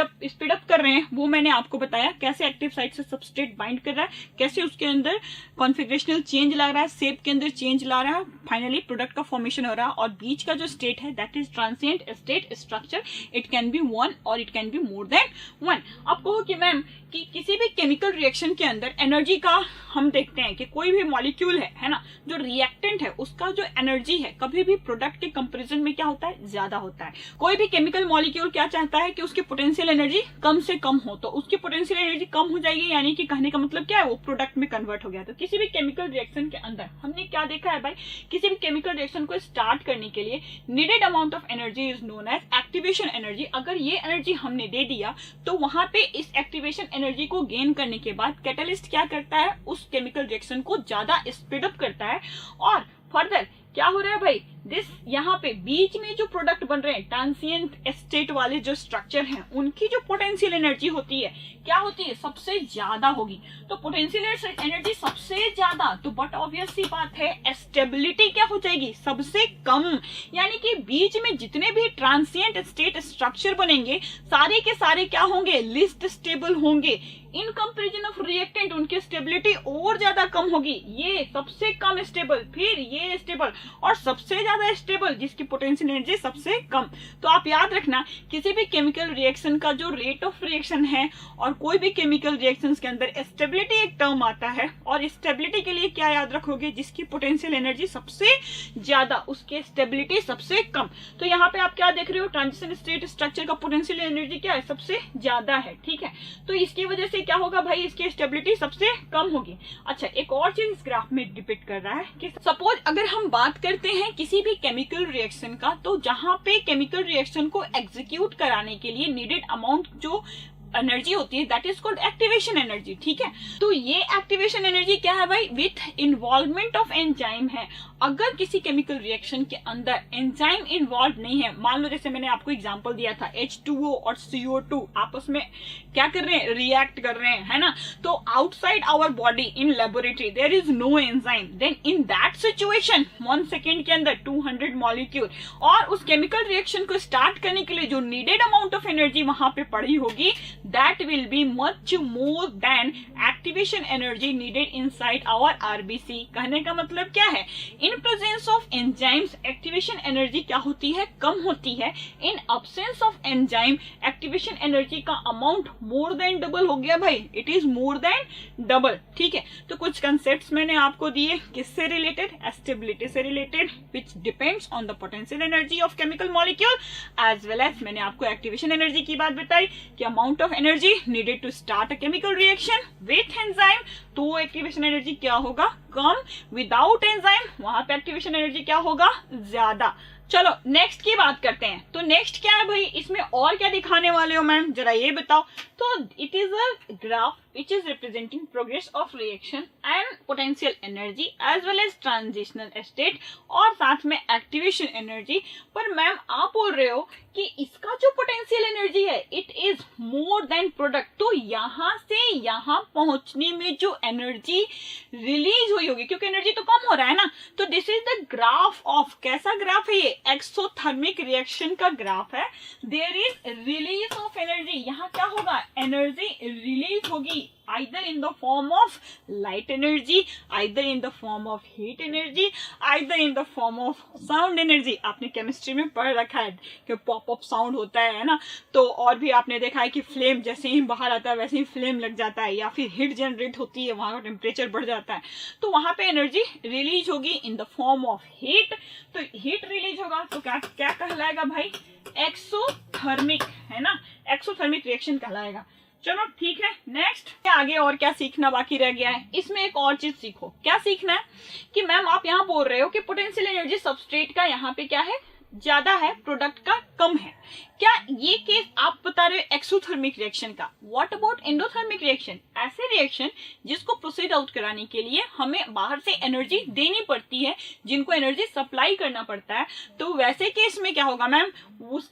अप कर रहे हैं वो मैंने आपको बताया, कैसे एक्टिव साइट से सबस्ट्रेट बाइंड कर रहा है, कैसे उसके अंदर कॉन्फिगरेशनल चेंज ला रहा है, शेप के अंदर चेंज ला रहा है, फाइनली प्रोडक्ट का फॉर्मेशन हो रहा है। और बीच का जो स्टेट है that is transient state structure, it can be one और it can be more than one. अब कहो कि मैम कि किसी भी केमिकल रिएक्शन के अंदर एनर्जी का हम देखते हैं कि कोई भी मॉलिक्यूल है ना, जो रिएक्टेंट है उसका जो एनर्जी है कभी भी प्रोडक्ट के कंपैरिजन में क्या होता है, ज्यादा होता है। कोई भी केमिकल मॉलिक्यूल क्या चाहता है कि उसकी पोटेंशियल एनर्जी कम से कम हो, तो उसकी पोटेंशियल एनर्जी कम हो जाएगी, यानी कि कहने का मतलब क्या है, वो प्रोडक्ट में कन्वर्ट हो गया। तो किसी भी केमिकल रिएक्शन के अंदर हमने क्या देखा है भाई, किसी भी केमिकल रिएक्शन को स्टार्ट करने के लिए needed amount of energy is known as activation energy. अगर ये एनर्जी हमने दे दिया तो वहां पे इस एक्टिवेशन एनर्जी को गेन करने के बाद कैटलिस्ट क्या करता है, उस केमिकल रिएक्शन को ज्यादा स्पीड अप करता है। और फर्दर क्या हो रहा है भाई, दिस यहाँ पे बीच में जो प्रोडक्ट बन रहे हैं ट्रांसिएंट स्टेट वाले जो स्ट्रक्चर हैं उनकी जो पोटेंशियल एनर्जी होती है क्या होती है, सबसे ज्यादा होगी। तो पोटेंशियल एनर्जी सबसे ज्यादा, तो बट ऑब्वियस सी बात है स्टेबिलिटी क्या हो जाएगी, सबसे कम। यानी कि बीच में जितने भी ट्रांसिएंट स्टेट स्ट्रक्चर बनेंगे सारे के सारे क्या होंगे, लिस्ट स्टेबल होंगे। इन कंपेरिजन ऑफ रिएक्टेंट उनकी स्टेबिलिटी और ज्यादा कम होगी, ये सबसे कम स्टेबल, फिर ये स्टेबल और सबसे ज्यादा स्टेबल जिसकी पोटेंशियल एनर्जी सबसे कम। तो आप याद रखना किसी भी केमिकल रिएक्शन का जो रेट ऑफ रिएक्शन है और कोई भी केमिकल रिएक्शंस के अंदर स्टेबिलिटी एक टर्म आता है, और स्टेबिलिटी के लिए क्या याद रखोगे, जिसकी पोटेंशियल एनर्जी सबसे ज्यादा उसके स्टेबिलिटी सबसे कम। तो यहाँ पे आप क्या देख रहे हो, ट्रांजिशन स्टेट स्ट्रक्चर का पोटेंशियल एनर्जी क्या है, सबसे ज्यादा है। ठीक है, तो इसकी वजह से क्या होगा भाई, इसकी स्टेबिलिटी सबसे कम होगी। अच्छा, एक और चीज इस ग्राफ में डिपिक्ट कर रहा है कि सपोज अगर हम बात करते हैं किसी भी केमिकल रिएक्शन का, तो जहां पे केमिकल रिएक्शन को एग्जीक्यूट कराने के लिए नीडेड अमाउंट जो एनर्जी होती है that is called activation energy. ठीक है, तो ये एक्टिवेशन एनर्जी क्या है भाई, विथ इन्वॉल्वमेंट ऑफ एंजाइम है। अगर किसी केमिकल रिएक्शन के अंदर एंजाइम इन्वॉल्व नहीं है, मान लो जैसे मैंने आपको एग्जांपल दिया था H2O और CO2 आपस में क्या कर रहे हैं, रिएक्ट कर रहे हैं, है ना। तो outside our body in laboratory there is no enzyme, then in that situation 1 second के अंदर 200 मॉलिक्यूल, और उस केमिकल रिएक्शन को स्टार्ट करने के लिए जो नीडेड अमाउंट ऑफ एनर्जी वहां पे पड़ी होगी that will be much more than activation energy needed inside our RBC। कहने का मतलब क्या है, in presence of enzymes activation energy क्या होती है, कम होती है। in absence of enzyme activation energy का amount more than double हो गया भाई, it is more than double। ठीक है, तो कुछ concepts मैंने आपको दिए, किससे related, stability से related which depends on the potential energy of chemical molecule as well as मैंने आपको activation energy की बात बताई कि amount of energy needed to start a chemical reaction with enzyme, तो एक्टिवेशन एनर्जी क्या होगा, कम। विदाउट एंजाइम वहां पे एक्टिवेशन एनर्जी क्या होगा, ज्यादा। चलो नेक्स्ट की बात करते हैं। तो नेक्स्ट क्या है भाई, इसमें और क्या दिखाने वाले हो मैम, जरा ये बताओ। तो it is a graph which is representing progress of reaction and potential energy as well as transitional state और साथ में activation energy। पर मैम आप बोल रहे हो कि इसका जो potential energy है it is more than product, तो यहाँ से यहाँ पहुंचने में जो energy रिलीज हुई होगी, क्योंकि energy तो कम हो रहा है ना, तो this is the graph of, कैसा ग्राफ है ये, एक्सोथर्मिक रिएक्शन का ग्राफ है। there is release of energy, यहाँ क्या होगा, energy रिलीज होगी either in the form of light energy, either in the form of heat energy, either in the form of sound energy। आपने chemistry में पढ़ रखा है कि पॉप अप साउंड होता है ना, तो और भी आपने देखा है कि फ्लेम जैसे ही बाहर आता है वैसे ही फ्लेम लग जाता है, या फिर हीट जनरेट होती है, वहां का टेम्परेचर बढ़ जाता है, तो वहां पे एनर्जी रिलीज होगी in the form of heat. तो हीट रिलीज होगा तो क्या क्या कहलाएगा भाई, एक्सोथर्मिक, है ना, एक्सोथर्मिक रिएक्शन कहलाएगा। चलो ठीक है, नेक्स्ट आगे और क्या सीखना बाकी रह गया है? इसमें एक और चीज सीखो। क्या सीखना है कि मैम आप यहाँ बोल रहे हो कि पोटेंशियल एनर्जी सबस्ट्रेट का यहाँ पे क्या है, ज्यादा है, प्रोडक्ट का कम है। क्या ये केस आप बता रहे हो एक्सोथर्मिक रिएक्शन का? What about endothermic reaction? ऐसे रिएक्शन जिसको प्रोसीड आउट कराने के लिए हमें बाहर से एनर्जी देनी पड़ती है, जिनको एनर्जी सप्लाई करना पड़ता है। तो वैसे केस में क्या होगा मैम? उस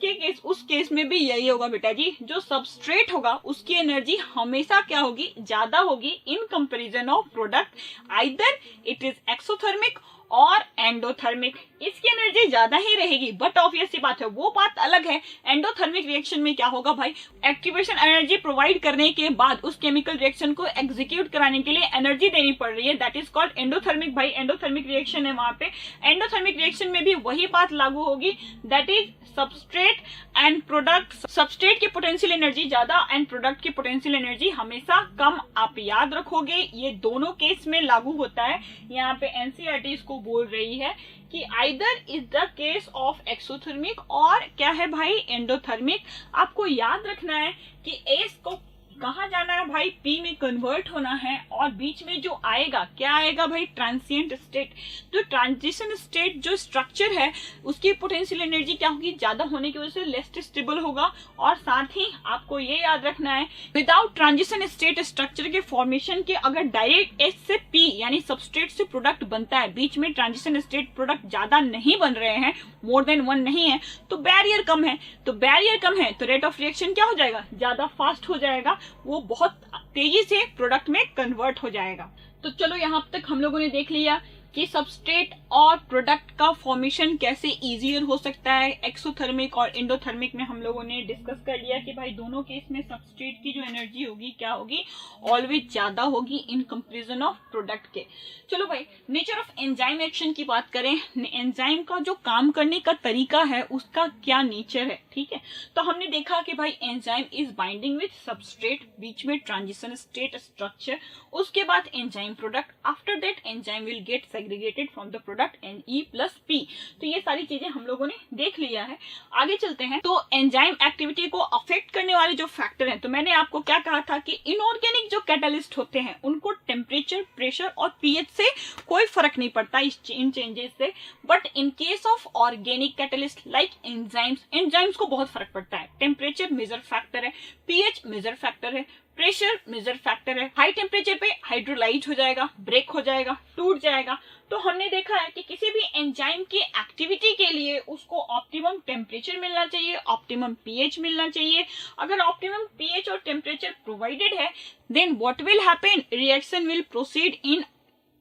केस में भी यही होगा बेटा जी, जो सबस्ट्रेट होगा उसकी एनर्जी हमेशा क्या होगी, ज्यादा होगी in comparison of product, either it is exothermic और एंडोथर्मिक। इसकी एनर्जी ज्यादा ही रहेगी, बट ऑब्वियस सी बात है, वो बात अलग है। एंडोथर्मिक रिएक्शन में क्या होगा भाई, एक्टिवेशन एनर्जी प्रोवाइड करने के बाद उस केमिकल रिएक्शन को एग्जीक्यूट कराने के लिए एनर्जी देनी पड़ रही है, दैट इज कॉल्ड एंडोथर्मिक। भाई एंडोथर्मिक रिएक्शन है वहां पे। एंडोथर्मिक रिएक्शन में भी वही बात लागू होगी, that is substrate and product. Substrate की पोटेंशियल एनर्जी ज्यादा एंड प्रोडक्ट की पोटेंशियल एनर्जी हमेशा कम। आप याद रखोगे, ये दोनों केस में लागू होता है। यहाँ पे एनसीईआरटी इसको बोल रही है कि either is the case of exothermic और क्या है भाई, एंडोथर्मिक। आपको याद रखना है कि एस को कहाँ जाना है भाई, पी में कन्वर्ट होना है, और बीच में जो आएगा क्या आएगा भाई, ट्रांसिएंट स्टेट। तो ट्रांजिशन स्टेट जो स्ट्रक्चर है उसकी पोटेंशियल एनर्जी क्या होगी, ज्यादा होने की वजह से लेस स्टेबल होगा। और साथ ही आपको ये याद रखना है, विदाउट ट्रांजिशन स्टेट स्ट्रक्चर के फॉर्मेशन के अगर डायरेक्ट एस से पी यानी सबस्ट्रेट से प्रोडक्ट बनता है, बीच में ट्रांजिशन स्टेट प्रोडक्ट ज्यादा नहीं बन रहे हैं, मोर देन वन नहीं है, तो बैरियर कम है। तो बैरियर कम है तो रेट ऑफ रिएक्शन क्या हो जाएगा, ज्यादा फास्ट हो जाएगा, वो बहुत तेजी से प्रोडक्ट में कन्वर्ट हो जाएगा। तो चलो यहाँ तक हम लोगों ने देख लिया कि सबस्ट्रेट और प्रोडक्ट का फॉर्मेशन कैसे इजियर हो सकता है। एक्सोथर्मिक और एंडोथर्मिक में हम लोगों ने डिस्कस कर लिया कि भाई दोनों केस में सबस्ट्रेट की जो एनर्जी होगी क्या होगी, ऑलवेज ज्यादा होगी इन कंपैरिजन ऑफ प्रोडक्ट के। चलो भाई नेचर ऑफ एंजाइम एक्शन की बात करें, एंजाइम का जो काम करने का तरीका है उसका क्या नेचर है, ठीक है। तो हमने देखा कि भाई enzyme is binding with substrate, बीच में ट्रांजिशन स्टेट स्ट्रक्चर, उसके बाद enzyme product, after that enzyme will get segregated from the product Ne+P। तो ये सारी चीजें हम लोगों ने देख लिया है। आगे चलते हैं। तो एंजाइम एक्टिविटी को अफेक्ट करने वाले जो फैक्टर हैं, तो मैंने आपको क्या कहा था कि इनऑर्गेनिक जो कैटालिस्ट होते हैं उनको टेम्परेचर, प्रेशर और पीएच से कोई फर्क नहीं पड़ता इन चेंजेस से, but in case of organic catalyst like enzymes को बहुत फर्क पड़ता है। टेम्परेचर मेजर फैक्टर है, पीएच मेजर फैक्टर है, प्रेशर मेजर फैक्टर है। हाई टेम्परेचर पे हाइड्रोलाइज हो जाएगा, ब्रेक हो जाएगा, टूट जाएगा। तो हमने देखा है कि किसी भी एंजाइम की एक्टिविटी के लिए उसको ऑप्टिमम टेम्परेचर मिलना चाहिए, ऑप्टिमम पीएच मिलना चाहिए। अगर ऑप्टिमम पीएच और टेम्परेचर प्रोवाइडेड है, then what will happen, reaction will proceed in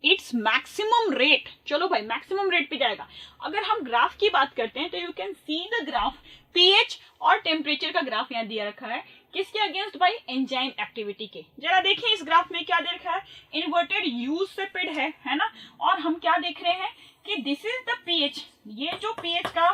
its maximum rate. चलो भाई मैक्सिमम रेट पे जाएगा। अगर हम ग्राफ की बात करते हैं तो you can see the graph, pH और टेम्परेचर का ग्राफ यहाँ दिया रखा है, किसके अगेंस्ट भाई, एंजाइम एक्टिविटी के। जरा देखिए इस ग्राफ में क्या दे रखा है, इन्वर्टेड यू से पेड है ना। और हम क्या देख रहे हैं कि दिस इज द पीएच, ये जो पीएच का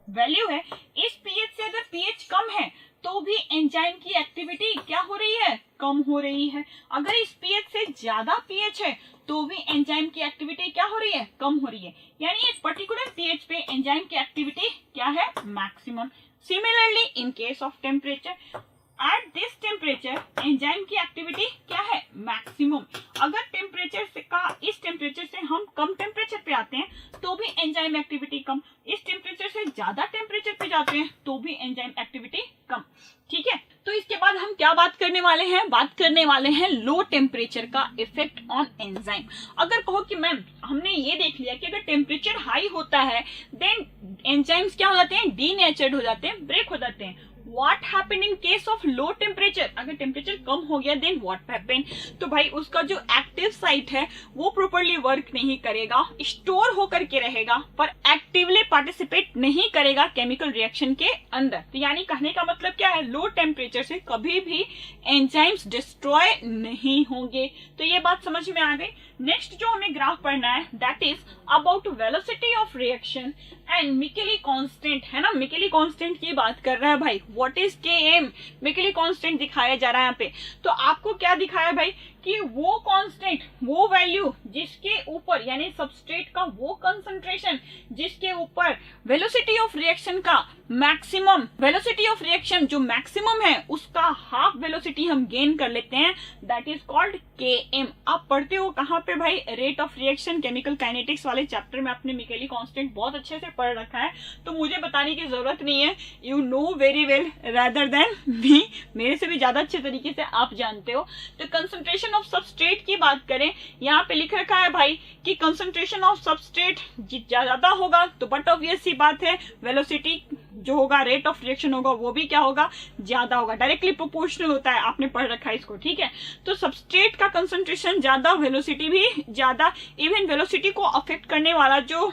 वैल्यू है, इस पीएच से अगर पीएच कम है तो भी एंजाइम की एक्टिविटी क्या हो रही है, कम हो रही है। अगर इस पीएच से ज्यादा पीएच है तो भी एंजाइम की एक्टिविटी क्या हो रही है, कम हो रही है। यानी इस पर्टिकुलर पीएच पे एंजाइम की एक्टिविटी क्या है, maximum. Similarly in case of temperature, at this temperature enzyme की एक्टिविटी क्या है, मैक्सिमम। अगर टेम्परेचर से इस टेम्परेचर से हम कम टेम्परेचर पे आते हैं तो भी एंजाइम एक्टिविटी कम, इस टेम्परेचर से ज्यादा टेम्परेचर पे जाते हैं तो भी एंजाइम एक्टिविटी कम, ठीक है। तो इसके बाद हम क्या बात करने वाले हैं, बात करने वाले हैं लो टेम्परेचर का इफेक्ट ऑन एंजाइम। अगर कहो कि मैम हमने ये देख लिया कि अगर टेम्परेचर हाई होता है देन एंजाइम्स क्या हो जाते हैं, डीनेचर्ड हो जाते हैं, ब्रेक हो जाते हैं। What happened in case of low temperature? अगर टेम्परेचर कम हो गया then what happened? तो भाई उसका जो एक्टिव साइट है वो प्रॉपरली वर्क नहीं करेगा, स्टोर होकर के रहेगा, पर एक्टिवली पार्टिसिपेट नहीं करेगा केमिकल रिएक्शन के अंदर। तो यानी कहने का मतलब क्या है, लो टेम्परेचर से कभी भी एंजाइम्स डिस्ट्रॉय नहीं होंगे। तो ये बात समझ में आ गई। नेक्स्ट जो हमें ग्राफ पढ़ना है that is about velocity of reaction and Michaelis constant है ना, मिकेली कांस्टेंट की बात कर रहा है भाई। What is Km? मिकेली कांस्टेंट दिखाया जा रहा है यहाँ पे। तो आपको क्या दिखाया भाई कि वो कांस्टेंट, वो वैल्यू जिसके ऊपर यानी सबस्ट्रेट का वो कंसंट्रेशन जिसके ऊपर वेलोसिटी ऑफ रिएक्शन का मैक्सिमम, वेलोसिटी ऑफ रिएक्शन जो मैक्सिमम है उसका हाफ वेलोसिटी हम गेन कर लेते हैं, दैट इज कॉल्ड Km। आप पढ़ते हो कहाँ पे भाई? Rate of reaction chemical kinetics वाले चैप्टर में आपने मिकेली कांस्टेंट बहुत अच्छे से पढ़ रखा है, तो मुझे बताने की जरूरत नहीं है, you know very well rather than me, मेरे से भी ज्यादा अच्छे तरीके से आप जानते हो। तो कंसंट्रेशन ऑफ सबस्ट्रेट की बात करें, यहाँ पे लिख रखा है भाई कि कंसंट्रेशन ऑफ सबस्ट्रेट ज्यादा होगा तो बट ऑब्वियस सी बात है वेलोसिटी जो होगा, रेट ऑफ रिएक्शन होगा वो भी क्या होगा? ज्यादा होगा, डायरेक्टली प्रोपोर्शनल होता है, आपने पढ़ रखा है इसको, ठीक है। तो सबस्ट्रेट का कंसंट्रेशन ज्यादा, वेलोसिटी भी ज्यादा, इवन वेलोसिटी को अफेक्ट करने वाला जो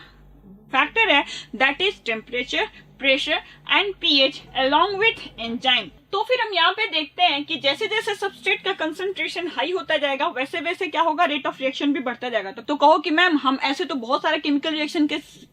फैक्टर है that is temperature, pressure and pH along with enzyme. तो फिर हम यहाँ पे देखते हैं कि जैसे जैसे सबस्ट्रेट का कंसंट्रेशन हाई होता जाएगा वैसे वैसे क्या होगा? रेट ऑफ रिएक्शन भी बढ़ता जाएगा। तो कहो कि मैम हम ऐसे तो बहुत सारे केमिकल रिएक्शन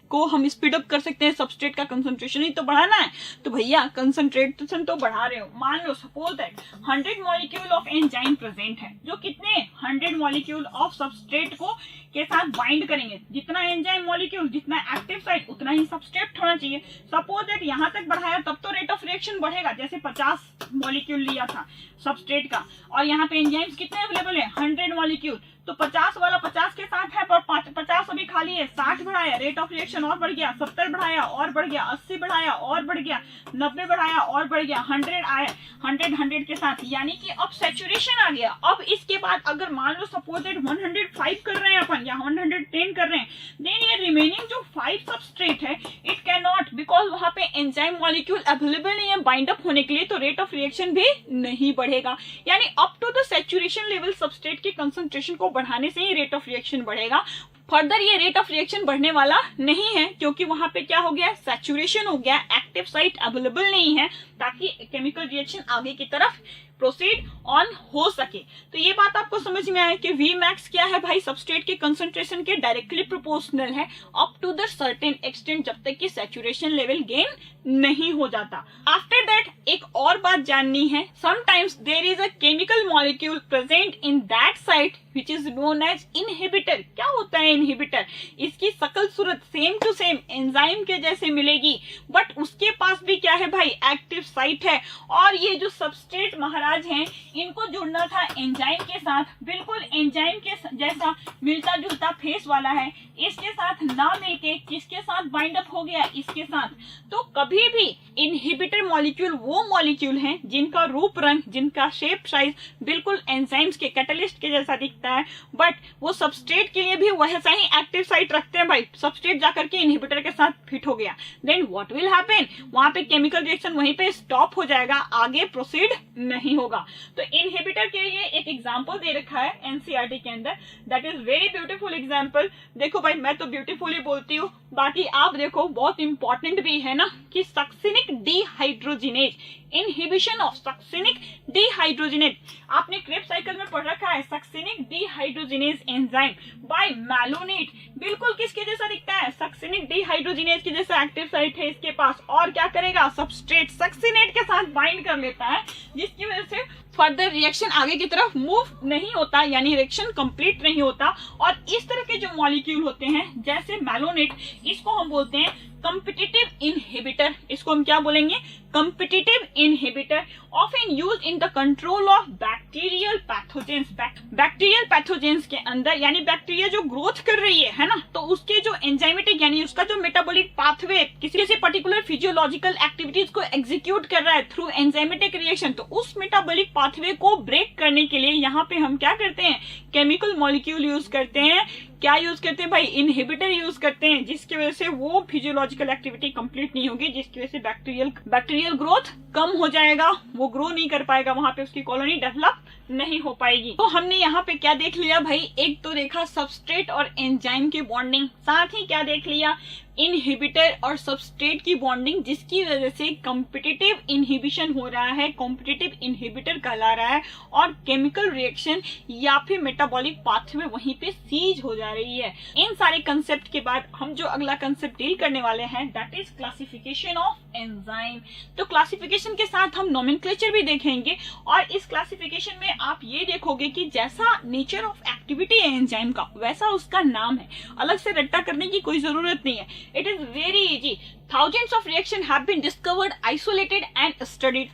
को हम स्पीड अप कर सकते हैं, सबस्ट्रेट का कंसंट्रेशन ही तो बढ़ाना है। तो भैया कंसंट्रेशन तो बढ़ा रहे हो, मान लो suppose that 100 molecule of enzyme present है, जो कितने 100 मॉलिक्यूल ऑफ सबस्ट्रेट को के साथ बाइंड करेंगे। जितना एंजाइम मॉलिक्यूल, जितना एक्टिव साइट, उतना ही सबस्ट्रेट होना चाहिए। सपोज दैट यहाँ तक बढ़ाया तब तो रेट ऑफ रिएक्शन बढ़ेगा, जैसे 50 मॉलिक्यूल लिया था सबस्ट्रेट का और यहाँ पे एंजाइम्स कितने अवेलेबल है? 100 मॉलिक्यूल। तो 50 वाला 50 के साथ है पर 50 अभी खाली है, 60 बढ़ाया, रेट ऑफ रिएक्शन और बढ़ गया, 70 बढ़ाया और बढ़ गया, 80 बढ़ाया और बढ़ गया, 90 बढ़ाया और बढ़ गया, 100 आया, 100 के साथ, यानी कि अब सैचुरेशन आ गया। अब इसके बाद अगर मान लो सपोज दैट 105 कर रहे हैं अपन या 110 कर रहे हैं, देन ये रिमेनिंग जो 5 सबस्ट्रेट है इट कैन नॉट, बिकॉज वहां पे एंजाइम मॉलिक्यूल अवेलेबल नहीं है बाइंड अप होने के लिए, तो रेट ऑफ रिएक्शन भी नहीं बढ़ेगा। यानी up to the saturation level substrate की कंसंट्रेशन को बढ़ाने से ही रेट ऑफ रिएक्शन बढ़ेगा। फर्दर ये रेट ऑफ रिएक्शन बढ़ने वाला नहीं है क्योंकि वहां पे क्या हो गया? सैचुरेशन हो गया, एक्टिव साइट अवेलेबल नहीं है ताकि केमिकल रिएक्शन आगे की तरफ प्रोसीड ऑन हो सके। तो ये बात आपको समझ में आया कि Vmax क्या है भाई? सबस्ट्रेट के कंसंट्रेशन के डायरेक्टली प्रोपोर्शनल है up to the certain extent, जब तक कि सैचुरेशन लेवल गेन नहीं हो जाता। आफ्टर दैट एक और बात जाननी है, sometimes there is a chemical molecule present in that site which is known as inhibitor. क्या होता है इनहिबिटर? इसकी शकल सूरत सेम टू सेम एंजाइम के जैसे मिलेगी, बट उसके पास भी क्या है भाई? एक्टिव साइट है। और ये जो सबस्ट्रेट महाराज हैं, इनको जुड़ना था एंजाइम के साथ, बिल्कुल एंजाइम के जैसा मिलता जुलता फेस वाला है, इसके साथ ना मिलके किसके साथ बाइंड अप हो गया? इसके साथ। तो कभी भी इनहिबिटर मॉलिक्यूल वो मॉलिक्यूल हैं जिनका रूप रंग, जिनका शेप साइज बिल्कुल एंजाइम्स के, कैटलिस्ट के जैसा दिखता है, बट वो सबस्ट्रेट के लिए भी वैसा ही एक्टिव साइट रखते हैं भाई। सबस्ट्रेट जाकर के इनहिबिटर के साथ फिट हो गया, देन व्हाट विल हैपन? वहां पे केमिकल रिएक्शन वहीं पे स्टॉप हो जाएगा, आगे प्रोसीड नहीं होगा। तो इनहिबिटर के लिए एक एग्जांपल दे रखा है एनसीईआरटी के अंदर, that is very beautiful example. देखो भाई मैं तो ब्यूटीफुल ही बोलती हूँ, बाकी आप देखो बहुत इंपॉर्टेंट भी है ना कि succinic dehydrogenase, inhibition of succinic dehydrogenase. आपने क्रेब्स साइकिल में पढ़ रखा है succinic dehydrogenase enzyme by malonate, बिल्कुल किसके जैसा दिखता है? सक्सिनिक डीहाइड्रोजिनेज के जैसा एक्टिव साइट है इसके पास, और क्या करेगा? सबस्ट्रेट सक्सिनेट के साथ बाइंड कर लेता है, जिसकी वजह से फर्दर रिएक्शन आगे की तरफ मूव नहीं होता, यानी रिएक्शन कंप्लीट नहीं होता। और इस तरह के जो मॉलिक्यूल होते हैं जैसे मैलोनेट, इसको हम बोलते हैं कॉम्पिटिटिव इनहिबिटर। इसको हम क्या बोलेंगे? Competitive inhibitor, often used in the control of bacterial pathogens. Bacterial pathogens के अंदर, यानी बैक्टीरिया जो ग्रोथ कर रही है ना, तो उसके जो एंजाइमेटिक यानी उसका जो मेटाबॉलिक पाथवे किसी पर्टिकुलर फिजियोलॉजिकल एक्टिविटीज को एग्जीक्यूट कर रहा है थ्रू एंजाइमेटिक रिएक्शन, तो उस मेटाबॉलिक पाथवे को ब्रेक करने के लिए यहाँ पे हम क्या करते हैं? केमिकल मॉलिक्यूल यूज करते हैं। क्या यूज करते हैं भाई? इनहिबिटर यूज करते हैं, जिसकी वजह से वो फिजियोलॉजिकल एक्टिविटी कंप्लीट नहीं होगी, जिसकी वजह से बैक्टीरियल ग्रोथ कम हो जाएगा, वो ग्रो नहीं कर पाएगा, वहां पे उसकी कॉलोनी डेवलप नहीं हो पाएगी। तो हमने यहाँ पे क्या देख लिया भाई? एक तो देखा सबस्ट्रेट और एंजाइम की बॉन्डिंग, साथ ही क्या देख लिया? इनहिबिटर और सबस्ट्रेट की बॉन्डिंग, जिसकी वजह से कॉम्पिटिटिव इनहिबिशन हो रहा है, कॉम्पिटिटिव इनहिबिटर कहला रहा है, और केमिकल रिएक्शन या फिर मेटाबॉलिक पाथवे वहीं पे सीज हो जा रही है। इन सारे कंसेप्ट के बाद हम जो अगला कंसेप्ट डील करने वाले हैं that is classification of enzyme. तो क्लासिफिकेशन के साथ हम नोमेनक्लेचर भी देखेंगे और इस क्लासिफिकेशन में आप ये देखोगे कि जैसा नेचर ऑफ एक्टिविटी है एंजाइम का वैसा उसका नाम है, अलग से रट्टा करने की कोई जरूरत नहीं है। It is very easy. Thousands of reaction have been discovered, isolated and studied.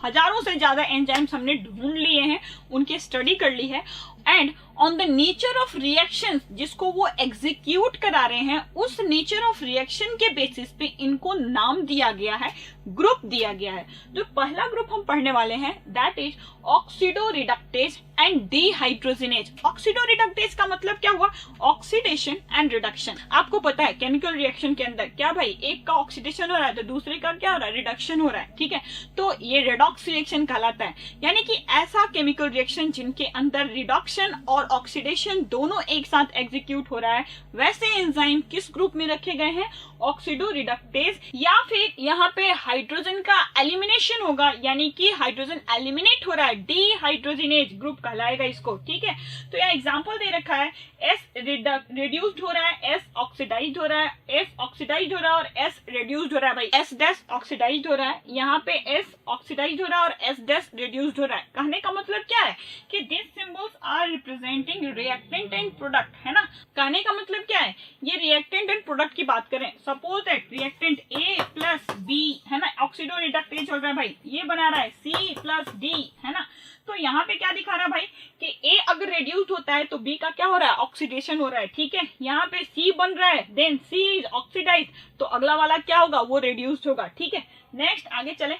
हजारों से ज्यादा एंजाइम्स हमने ढूंढ लिए हैं, उनकी स्टडी कर ली है। And on the nature of reaction जिसको वो एग्जीक्यूट करा रहे हैं, उस नेचर ऑफ रिएक्शन के बेसिस पे इनको नाम दिया गया है, ग्रुप दिया गया है। तो पहला ग्रुप हम पढ़ने वाले हैं that is oxido reductase and dehydrogenase. Oxido reductase का मतलब क्या हुआ? Oxidation and reduction. आपको पता है केमिकल रिएक्शन के अंदर क्या भाई, एक का ऑक्सीडेशन हो रहा है तो दूसरे का क्या हो रहा है? रिडक्शन हो रहा है। ठीक है, तो ये रेडॉक्स रिएक्शन कहलाता है, यानी कि ऐसा केमिकल रिएक्शन जिनके अंदर रिडक्शन और ऑक्सीडेशन दोनों एक साथ एग्जीक्यूट हो रहा है। वैसे एंजाइम किस ग्रुप में रखे गए हैं? Oxido reductase. या फिर यहाँ पे हाइड्रोजन का एलिमिनेशन होगा, यानी कि हाइड्रोजन एलिमिनेट हो रहा है, डिहाइड्रोजिनेज ग्रुप कहलाएगा इसको। ठीक है, तो यहाँ एग्जांपल दे रखा है एस रिड्यूस्ड हो रहा है, एस ऑक्सीडाइज्ड हो रहा है, एस ऑक्सीडाइज्ड हो रहा है और एस रिड्यूस्ड हो रहा है। भाई एस डैश ऑक्सीडाइज्ड हो रहा है, यहाँ पे एस ऑक्सीडाइज्ड हो रहा है और एस डैश रिड्यूस्ड हो रहा है। कहने का मतलब क्या है कि this symbols are representing reactant and product, है ना। कहने का मतलब क्या है, ये रिएक्टेंट एंड प्रोडक्ट की बात करें, suppose that reactant A plus B, है ना, ऑक्सीडो रिडक्टेज हो रहा है भाई, ये बना रहा है सी प्लस डी, है ना। तो यहाँ पे क्या दिखा रहा है भाई कि ए अगर रिड्यूस्ड होता है तो बी का क्या हो रहा है? ऑक्सीडेशन हो रहा है। ठीक है, यहाँ पे सी बन रहा है, देन सी इज ऑक्सीडाइज, तो अगला वाला क्या होगा? वो रिड्यूस्ड होगा। ठीक है, नेक्स्ट आगे चले,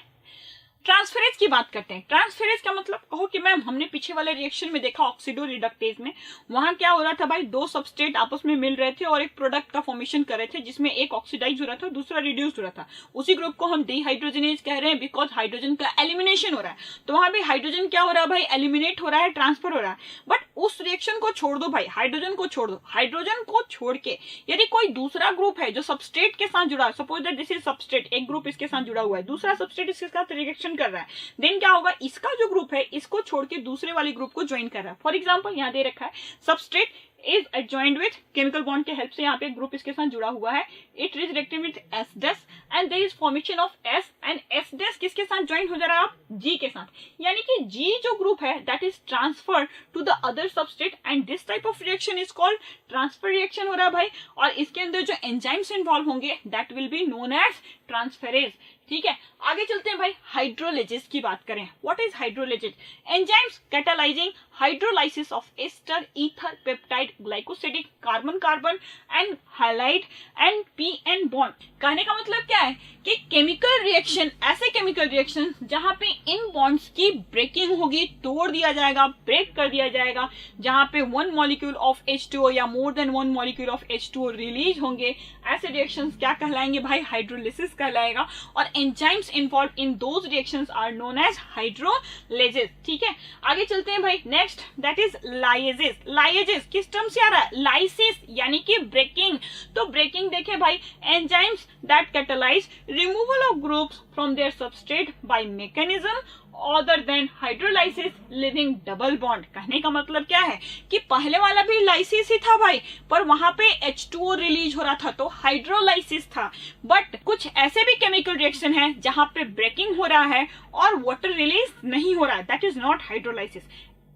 ट्रांसफेरेज की बात करते हैं। ट्रांसफेरेज का मतलब कहो कि मैम हमने पीछे वाले रिएक्शन में देखा ऑक्सीडो रिडक्टेज में, वहां क्या हो रहा था भाई, दो सबस्ट्रेट आपस में मिल रहे थे और एक प्रोडक्ट का फॉर्मेशन कर रहे थे जिसमें एक ऑक्सीडाइज हो रहा था दूसरा रिड्यूस्ड हो रहा था। उसी ग्रुप को हम डिहाइड्रोजनेज कह रहे हैं बिकॉज हाइड्रोजन का एलिमिनेशन हो रहा है। तो वहां भी हाइड्रोजन क्या हो रहा है भाई? एलिमिनेट हो रहा है, ट्रांसफर हो रहा है। बट उस रिएक्शन को छोड़ दो भाई, हाइड्रोजन को छोड़ दो। हाइड्रोजन को छोड़ के यदि कोई दूसरा ग्रुप है जो सबस्ट्रेट के साथ जुड़ा है, suppose that this is substrate, एक ग्रुप इसके साथ जुड़ा हुआ है, दूसरा सबस्ट्रेट इसके साथ रिएक्शन कर रहा है, क्या होगा? इसका जो ग्रुप है इसको छोड़ के दूसरे वाले ग्रुप को ज्वाइन कर रहा है। फॉर एग्जांपल यहाँ दे रखा है substrate is adjoined with chemical bond के हेल्प से यहाँ पे ग्रुप इसके साथ जुड़ा हुआ है, it is reacting with S dash and there is formation of S and S dash किसके साथ ज्वाइन हो जा रहा है? आप जी के साथ, यानी कि जी जो ग्रुप है that is transfer to the other substrate and this type of reaction is called transfer reaction हो रहा है भाई। और इसके अंदर जो एंजाइम्स इन्वॉल्व होंगे that will be known as transferase. ठीक है, आगे चलते हैं भाई, हाइड्रोलिसिस की बात करें। What is hydrolysis? Enzymes catalysing hydrolysis of ester ether peptide glycosidic carbon carbon and halide and P N bond. कहने का मतलब क्या है कि केमिकल रिएक्शन, ऐसे केमिकल रिएक्शन जहां पे इन बॉन्ड्स की ब्रेकिंग होगी, तोड़ दिया जाएगा, ब्रेक कर दिया जाएगा, जहां पे वन मॉलिक्यूल ऑफ H2O या more than one molecule of H2O release होंगे, ऐसे रिएक्शंस क्या कहलाएंगे भाई? हाइड्रोलिसिस कहलाएगा। और enzymes involve in those reactions are known as hydrolysis. ठीक है, आगे चलते हैं भाई, next that is lyases. Lyases किस टर्म से आ रहा है? लाइसिस यानी कि ब्रेकिंग। तो ब्रेकिंग देखें भाई, enzymes that catalyse removal of groups from their substrate by mechanism other than hydrolysis leaving double bond। कहने का मतलब क्या है कि पहले वाला भी लाइसिस ही था भाई, पर वहां पे H2O रिलीज हो रहा था तो हाइड्रोलाइसिस था। बट कुछ ऐसे भी केमिकल रिएक्शन है जहां पे ब्रेकिंग हो रहा है और वाटर रिलीज नहीं हो रहा है, दैट इज नॉट हाइड्रोलाइसिस।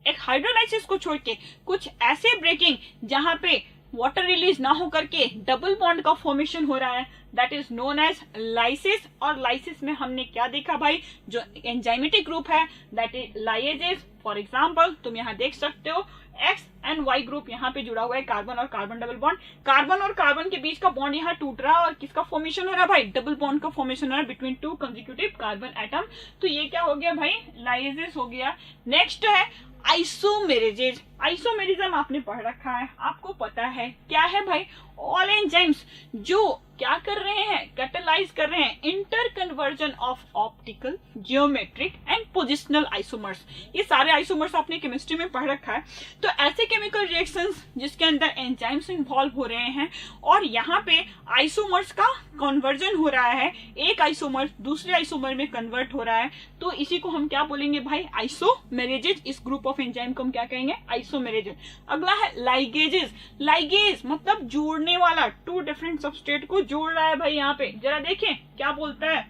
एक हाइड्रोलाइसिस को छोड़ के कुछ ऐसे ब्रेकिंग जहां पे वाटर रिलीज ना हो करके डबल बॉन्ड का फॉर्मेशन हो रहा है, that is known as lysis. और लाइसिस में हमने क्या देखा भाई? जो एंजाइमेटिक ग्रुप है that is lyases. For example तुम यहाँ देख सकते हो X एंड Y ग्रुप यहाँ पे जुड़ा हुआ है, कार्बन और कार्बन डबल बॉन्ड। कार्बन और कार्बन के बीच का बॉन्ड यहाँ टूट रहा है और किसका फॉर्मेशन हो रहा है भाई? डबल बॉन्ड का फॉर्मेशन हो रहा है between two consecutive carbon atom. तो ये क्या हो गया भाई? लाइजेस हो गया। नेक्स्ट है आइसोमेरेजेज। आइसोमेरिज्म आपने पढ़ रखा है, आपको पता है क्या है भाई? ऑल एंजाइम्स जो क्या कर रहे हैं? कैटालाइज कैटेलाइज कर रहे हैं inter conversion of optical, geometric and positional isomers. ये सारे आइसोमर्स आपने केमिस्ट्री में पढ़ रखा है। तो ऐसे केमिकल रिएक्शंस जिसके अंदर एंजाइम्स इन्वॉल्व हो रहे हैं और यहाँ पे आइसोमर्स का कन्वर्जन हो रहा है, एक आइसोमर दूसरे आइसोमर में कन्वर्ट हो रहा है, तो इसी को हम क्या बोलेंगे भाई, आइसोमेरेजेज। इस ग्रुप ऑफ एंजाइम को हम क्या कहेंगे, आइसोमेरेजेज। अगला है लाइगेजेस। लाइगेज मतलब जोड़ने वाला, टू डिफरेंट सबस्ट्रेट को जोड़ रहा है भाई। यहाँ पे जरा देखें क्या बोलता है,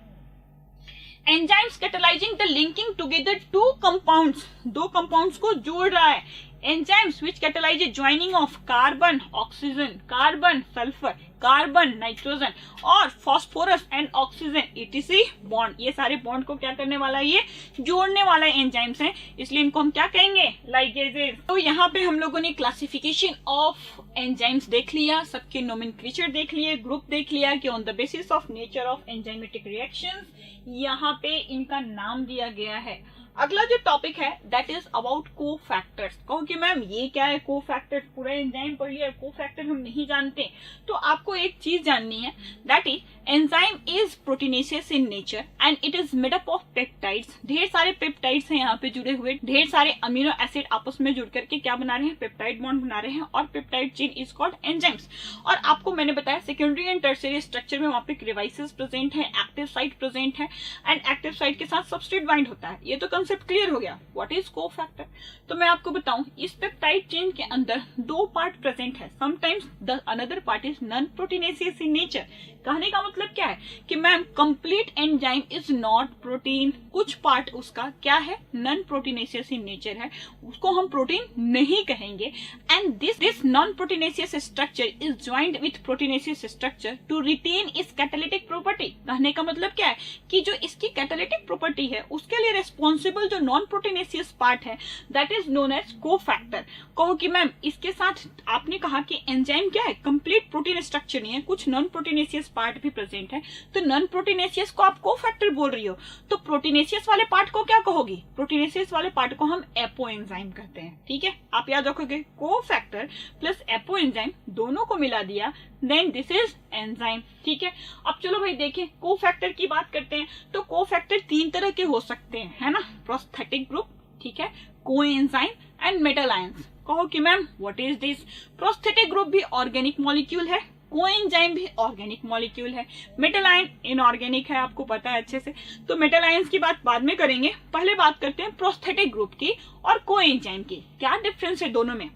enzymes catalysing the linking together two compounds, दो कंपाउंड्स को जोड़ रहा है। Enzymes which catalyse joining of carbon oxygen, carbon sulphur, carbon nitrogen और phosphorus and oxygen etc bond. ये सारे बॉन्ड को क्या करने वाला है, ये जोड़ने वाला एंजाइम्स हैं, इसलिए इनको हम क्या कहेंगे, लाइगेजेस। तो यहाँ पे हम लोगों ने क्लासिफिकेशन ऑफ एंजाइम्स देख लिया, सबके नोमेनक्लेचर देख लिए, ग्रुप देख लिया कि on the basis of nature of enzymatic reactions यहाँ पे इनका नाम दिया गया है। अगला जो टॉपिक है दैट इज अबाउट कोफैक्टर्स। कहो कि मैम ये क्या है कोफैक्टर्स, पूरा एंजाइम पढ़ लिया, कोफैक्टर हम नहीं जानते। तो आपको एक चीज जाननी है, that is enzyme is proteinaceous in nature and it is made up of peptides. ढेर सारे पेप्टाइड्स हैं यहाँ पे जुड़े हुए, ढेर सारे अमीनो एसिड आपस में जुड़ करके क्या बना रहे हैं, पेप्टाइड बॉन्ड बना रहे हैं, और peptide chain is called enzymes. और आपको मैंने बताया सेकेंडरी एंड टर्शियरी स्ट्रक्चर में वहां पे क्रेवाइसिस प्रेजेंट है, एक्टिव साइट प्रेजेंट है, एंड एक्टिव साइट के साथ सबस्ट्रेट बाइंड होता है। ये तो कंसेप्ट क्लियर हो गया। What is cofactor? तो मैं आपको बताऊं, इस पेप्टाइड चेन के अंदर दो पार्ट प्रेजेंट है। Sometimes the another part is non proteinaceous in nature. कहने का मतलब क्या है कि ma'am complete enzyme is not protein, कुछ पार्ट उसका क्या है, नॉन प्रोटीनेशियस इन नेचर है, उसको हम प्रोटीन नहीं कहेंगे। And this non proteinaceous structure is joined with proteinaceous structure to retain its catalytic property. कहने का मतलब क्या है कि जो इसकी कैटालिटिक प्रॉपर्टी है उसके लिए रिस्पॉन्सिबल जो नॉन प्रोटीनेशियस पार्ट है that is known as cofactor. कहो कि मैम इसके साथ आपने कहा कि एंजाइम क्या है, कंप्लीट प्रोटीन स्ट्रक्चर नहीं है, कुछ नॉन प्रोटीनेशियस पार्ट भी प्रेजेंट है, तो नॉन प्रोटीनेशियस को आप कोफैक्टर बोल रही हो, तो प्रोटीनेशियस वाले पार्ट को क्या कहोगी, प्रोटीनेशियस वाले पार्ट को हम एपो एंजाइम कहते हैं। ठीक है, आप याद रखोगे कोफैक्टर प्लस एपो एंजाइम दोनों को मिला दिया, देन दिस इज एंजाइम। ठीक है, अब चलो भाई देखें कोफैक्टर की बात करते हैं। तो कोफैक्टर तीन तरह के हो सकते हैं, है ना, प्रोस्थेटिक ग्रुप, ठीक है, कोएंजाइम एंड मेटल आयंस। कहो कि ma'am what is this? Prosthetic group भी ऑर्गेनिक मॉलिक्यूल है, कोएंजाइम भी ऑर्गेनिक मॉलिक्यूल है, मेटल आयन इनऑर्गेनिक है, आपको पता है अच्छे से। तो मेटल आयंस की बात बाद में करेंगे, पहले बात करते हैं प्रोस्थेटिक ग्रुप की और कोएंजाइम की, क्या डिफरेंस है दोनों में।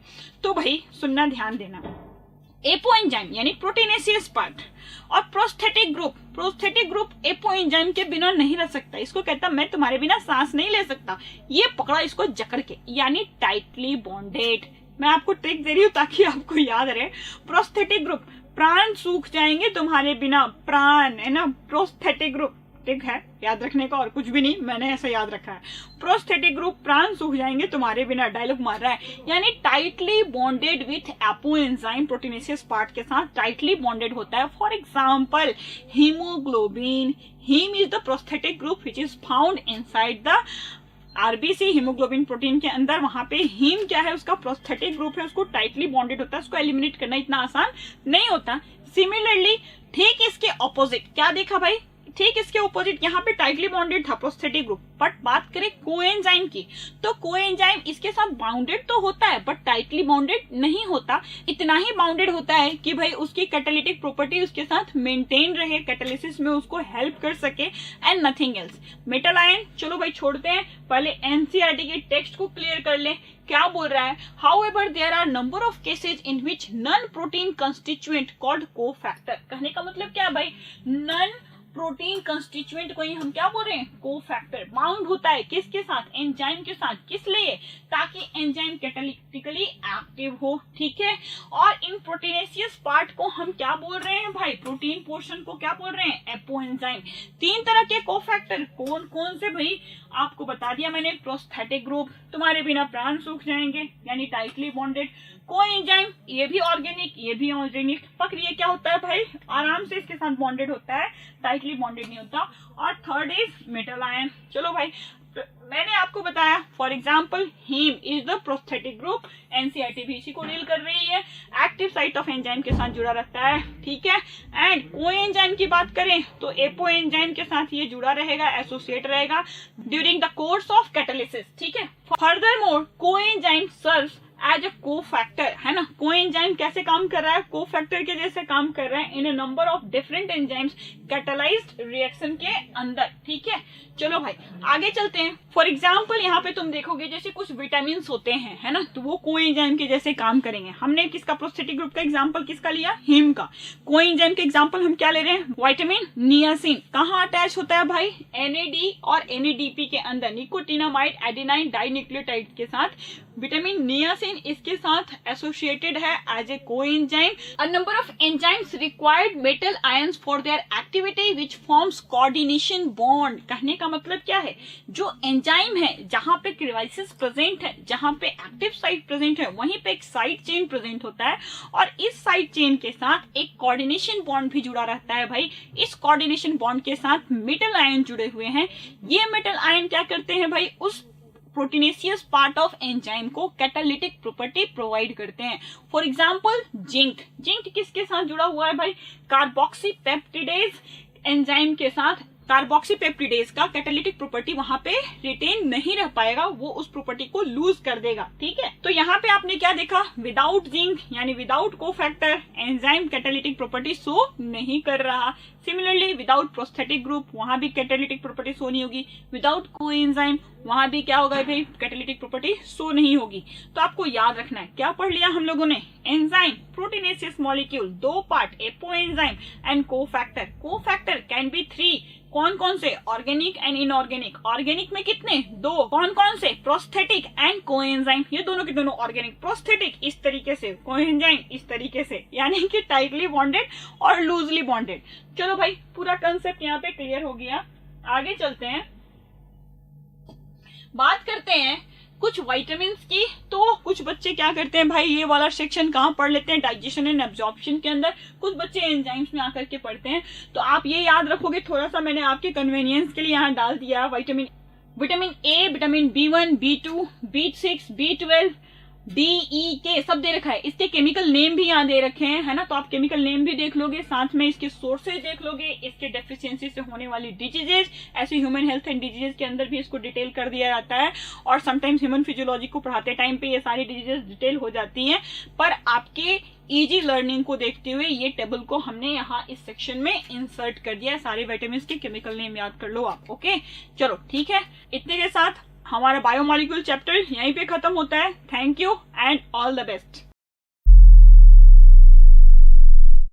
तो भाई सुनना, ध्यान देना, एपो एंजाइम यानी प्रोटीनेशियस पार्ट और प्रोस्थेटिक ग्रुप एपो एंजाइम के बिना नहीं रह सकता। इसको कहता मैं तुम्हारे बिना सांस नहीं ले सकता, ये पकड़ा इसको जकड़ के, यानी टाइटली बॉन्डेड। मैं आपको ट्रिक दे रही हूँ ताकि आपको याद रहे। प्रोस्थेटिक ग्रुप, प्राण सूख जाएंगे तुम्हारे बिना, प्राण है ना, प्रोस्थेटिक ग्रुप ठीक है, याद रखने का और कुछ भी नहीं, मैंने ऐसा याद रखा है। प्रोस्थेटिक ग्रुप, प्राण सूख जाएंगे तुम्हारे बिना, डायलॉग मार रहा है, यानी tightly bonded with apoenzyme, proteinaceous part के साथ टाइटली बॉन्डेड होता है। For example haemoglobin, haem is the prosthetic group which is found inside the RBC, haemoglobin protein के अंदर, वहां पे हीम क्या है, उसका प्रोस्थेटिक ग्रुप है, उसको टाइटली बॉन्डेड होता है, उसको एलिमिनेट करना इतना आसान नहीं होता। सिमिलरली ठीक इसके ऑपोजिट क्या देखा भाई, ठीक इसके ऑपोजिट यहाँ पे टाइटली बॉन्डेड था प्रोस्थेटिक ग्रुप, बट बात करें कोएंजाइम की, तो कोएंजाइम इसके साथ बाउंडेड तो होता है बट टाइटली बाउंडेड नहीं होता। इतना ही बाउंडेड होता है कि भाई उसकी कैटालिटिक प्रॉपर्टी उसके साथ मेंटेन रहे, कैटालिसिस में उसको हेल्प कर सके, and nothing else. Metal ion चलो भाई छोड़ते हैं, पहले एनसीईआरटी के टेक्स्ट को क्लियर कर लें, क्या बोल रहा है। However there are number of cases in which non protein constituent called cofactor. कहने का मतलब क्या भाई, नॉन प्रोटीन कंस्टिट्यूएंट को ही हम क्या बोल रहे हैं, कोफैक्टर। बाउंड होता है किसके साथ, एंजाइम के साथ, किस लिए, ताकि एंजाइम कैटालिटिकली एक्टिव हो। ठीक है, और इन प्रोटीनेशियस पार्ट को हम क्या बोल रहे हैं भाई, प्रोटीन पोर्शन को क्या बोल रहे हैं, एपो एंजाइम। तीन तरह के कोफैक्टर कौन कौन से भाई, आपको बता दिया मैंने। प्रोस्थेटिक ग्रुप, तुम्हारे बिना प्राण सूख जाएंगे, यानी टाइटली बॉन्डेड। कोएंजाइम, ये भी ऑर्गेनिक, ये भी ऑर्गेनिक, पर ये क्या होता है भाई, आराम से इसके साथ बॉन्डेड होता है, टाइटली बॉन्डेड नहीं होता। और थर्ड इज मेटल आयन। चलो भाई मैंने आपको बताया for example haem is the prosthetic group, NCERT भी इसी को डील कर रही है, एक्टिव साइट ऑफ एंजाइम के साथ जुड़ा रहता है, ठीक है। एंड कोएंजाइम की बात करें तो एपो एंजाइम के साथ ये जुड़ा रहेगा, एसोसिएट रहेगा during the course of catalysis, ठीक है। Furthermore coenzyme serves as a cofactor, है ना। कोएंजाइम कैसे काम कर रहा है, कोफैक्टर के जैसे काम कर रहा है in a number of different enzymes catalysed reaction के अंदर, ठीक है। चलो भाई आगे चलते हैं। फॉर एग्जाम्पल यहाँ पे तुम देखोगे जैसे कुछ विटामिन होते हैं, है ना, तो वो कोएंजाइम के जैसे काम करेंगे। हमने किसका प्रोस्थेटिक ग्रुप का एग्जाम्पल किसका लिया, हीम का। कोएंजाइम के एग्जाम्पल हम क्या ले रहे हैं, विटामिन नियासिन। कहाँ अटैच होता है भाई, एनएडी और एनएडीपी के अंदर, निकोटिनामाइड एडेनाइन डाइन्यूक्लियोटाइड के साथ विटामिन नियासिन इसके साथ एसोसिएटेड है as a coenzyme. A number of enzymes required metal ions for their activity which forms coordination bond. कहने का मतलब क्या है, जो एंजाइम है जहां पे क्रिवाइसिस प्रेजेंट है, जहां पे एक्टिव साइट प्रेजेंट है, वहीं पे एक साइड चेन प्रेजेंट होता है और इस साइड चेन के साथ एक कोऑर्डिनेशन बॉन्ड भी जुड़ा रहता है भाई। इस कोऑर्डिनेशन बॉन्ड के साथ मेटल आयन जुड़े हुए हैं। ये मेटल आयन क्या करते हैं भाई, उस प्रोटीनेशियस पार्ट ऑफ एंजाइम को कैटालिटिक प्रॉपर्टी प्रोवाइड करते हैं। For example zinc. जिंक किसके साथ जुड़ा हुआ है भाई, कार्बोक्सीपेप्टिडेज एंजाइम के साथ। कार्बोक्सीपेप्टिडेज का कैटालिटिक प्रॉपर्टी वहां पे रिटेन नहीं रह पाएगा, वो उस प्रॉपर्टी को लूज कर देगा, ठीक है। तो यहाँ पे आपने क्या देखा, विदाउट जिंक यानी without cofactor enzyme catalytic property show नहीं कर रहा। सिमिलरली विदाउट प्रोस्थेटिक ग्रुप वहां भी कैटालिटिक प्रॉपर्टी शो नहीं होगी। विदाउट कोएंजाइम वहां भी क्या होगा भाई, कैटालिटिक प्रॉपर्टी शो नहीं होगी। तो आपको याद रखना है, क्या पढ़ लिया हम लोगों ने, एंजाइम प्रोटीनेशियस मॉलिक्यूल, दो part, apo enzyme and cofactor. Cofactor can be 3, कौन कौन से, ऑर्गेनिक एंड इनऑर्गेनिक। ऑर्गेनिक में कितने, 2, कौन कौन से, प्रोस्थेटिक एंड कोएंजाइम। ये दोनों के दोनों ऑर्गेनिक, प्रोस्थेटिक इस तरीके से, कोएंजाइम इस तरीके से, यानी कि टाइटली बॉन्डेड और लूजली बॉन्डेड। चलो भाई पूरा कंसेप्ट यहाँ पे क्लियर हो गया। आगे चलते हैं, बात करते हैं कुछ विटामिन की। तो कुछ बच्चे क्या करते हैं भाई, ये वाला सेक्शन कहाँ पढ़ लेते हैं, डाइजेशन एंड एब्जॉर्प्शन के अंदर। कुछ बच्चे एंजाइम्स में आकर के पढ़ते हैं। तो आप ये याद रखोगे, थोड़ा सा मैंने आपके कन्वीनियंस के लिए यहाँ डाल दिया। Vitamin A, vitamin B1, B2, B6, B12, DE सब दे रखा है। इसके केमिकल नेम भी यहाँ दे रखे हैं, है ना। तो आप केमिकल नेम भी देख लोगे, साथ में इसके सोर्सेज देख लोगे, इसके डेफिशिएंसी से होने वाली डिजीजेज, ऐसे ह्यूमन हेल्थ एंड डिजीजेज के अंदर भी इसको डिटेल कर दिया जाता है। और समटाइम्स ह्यूमन फिजियोलॉजी को पढ़ाते टाइम पे ये सारी डिजीजेज डिटेल हो जाती हैं। पर आपके इजी लर्निंग को देखते हुए ये टेबल को हमने यहाँ इस सेक्शन में इंसर्ट कर दिया है। सारे विटामिन के केमिकल नेम याद कर लो आप, ओके। चलो ठीक है, इतने के साथ हमारा बायोमॉलिक्यूल चैप्टर यहीं पे खत्म होता है। Thank you and all the best.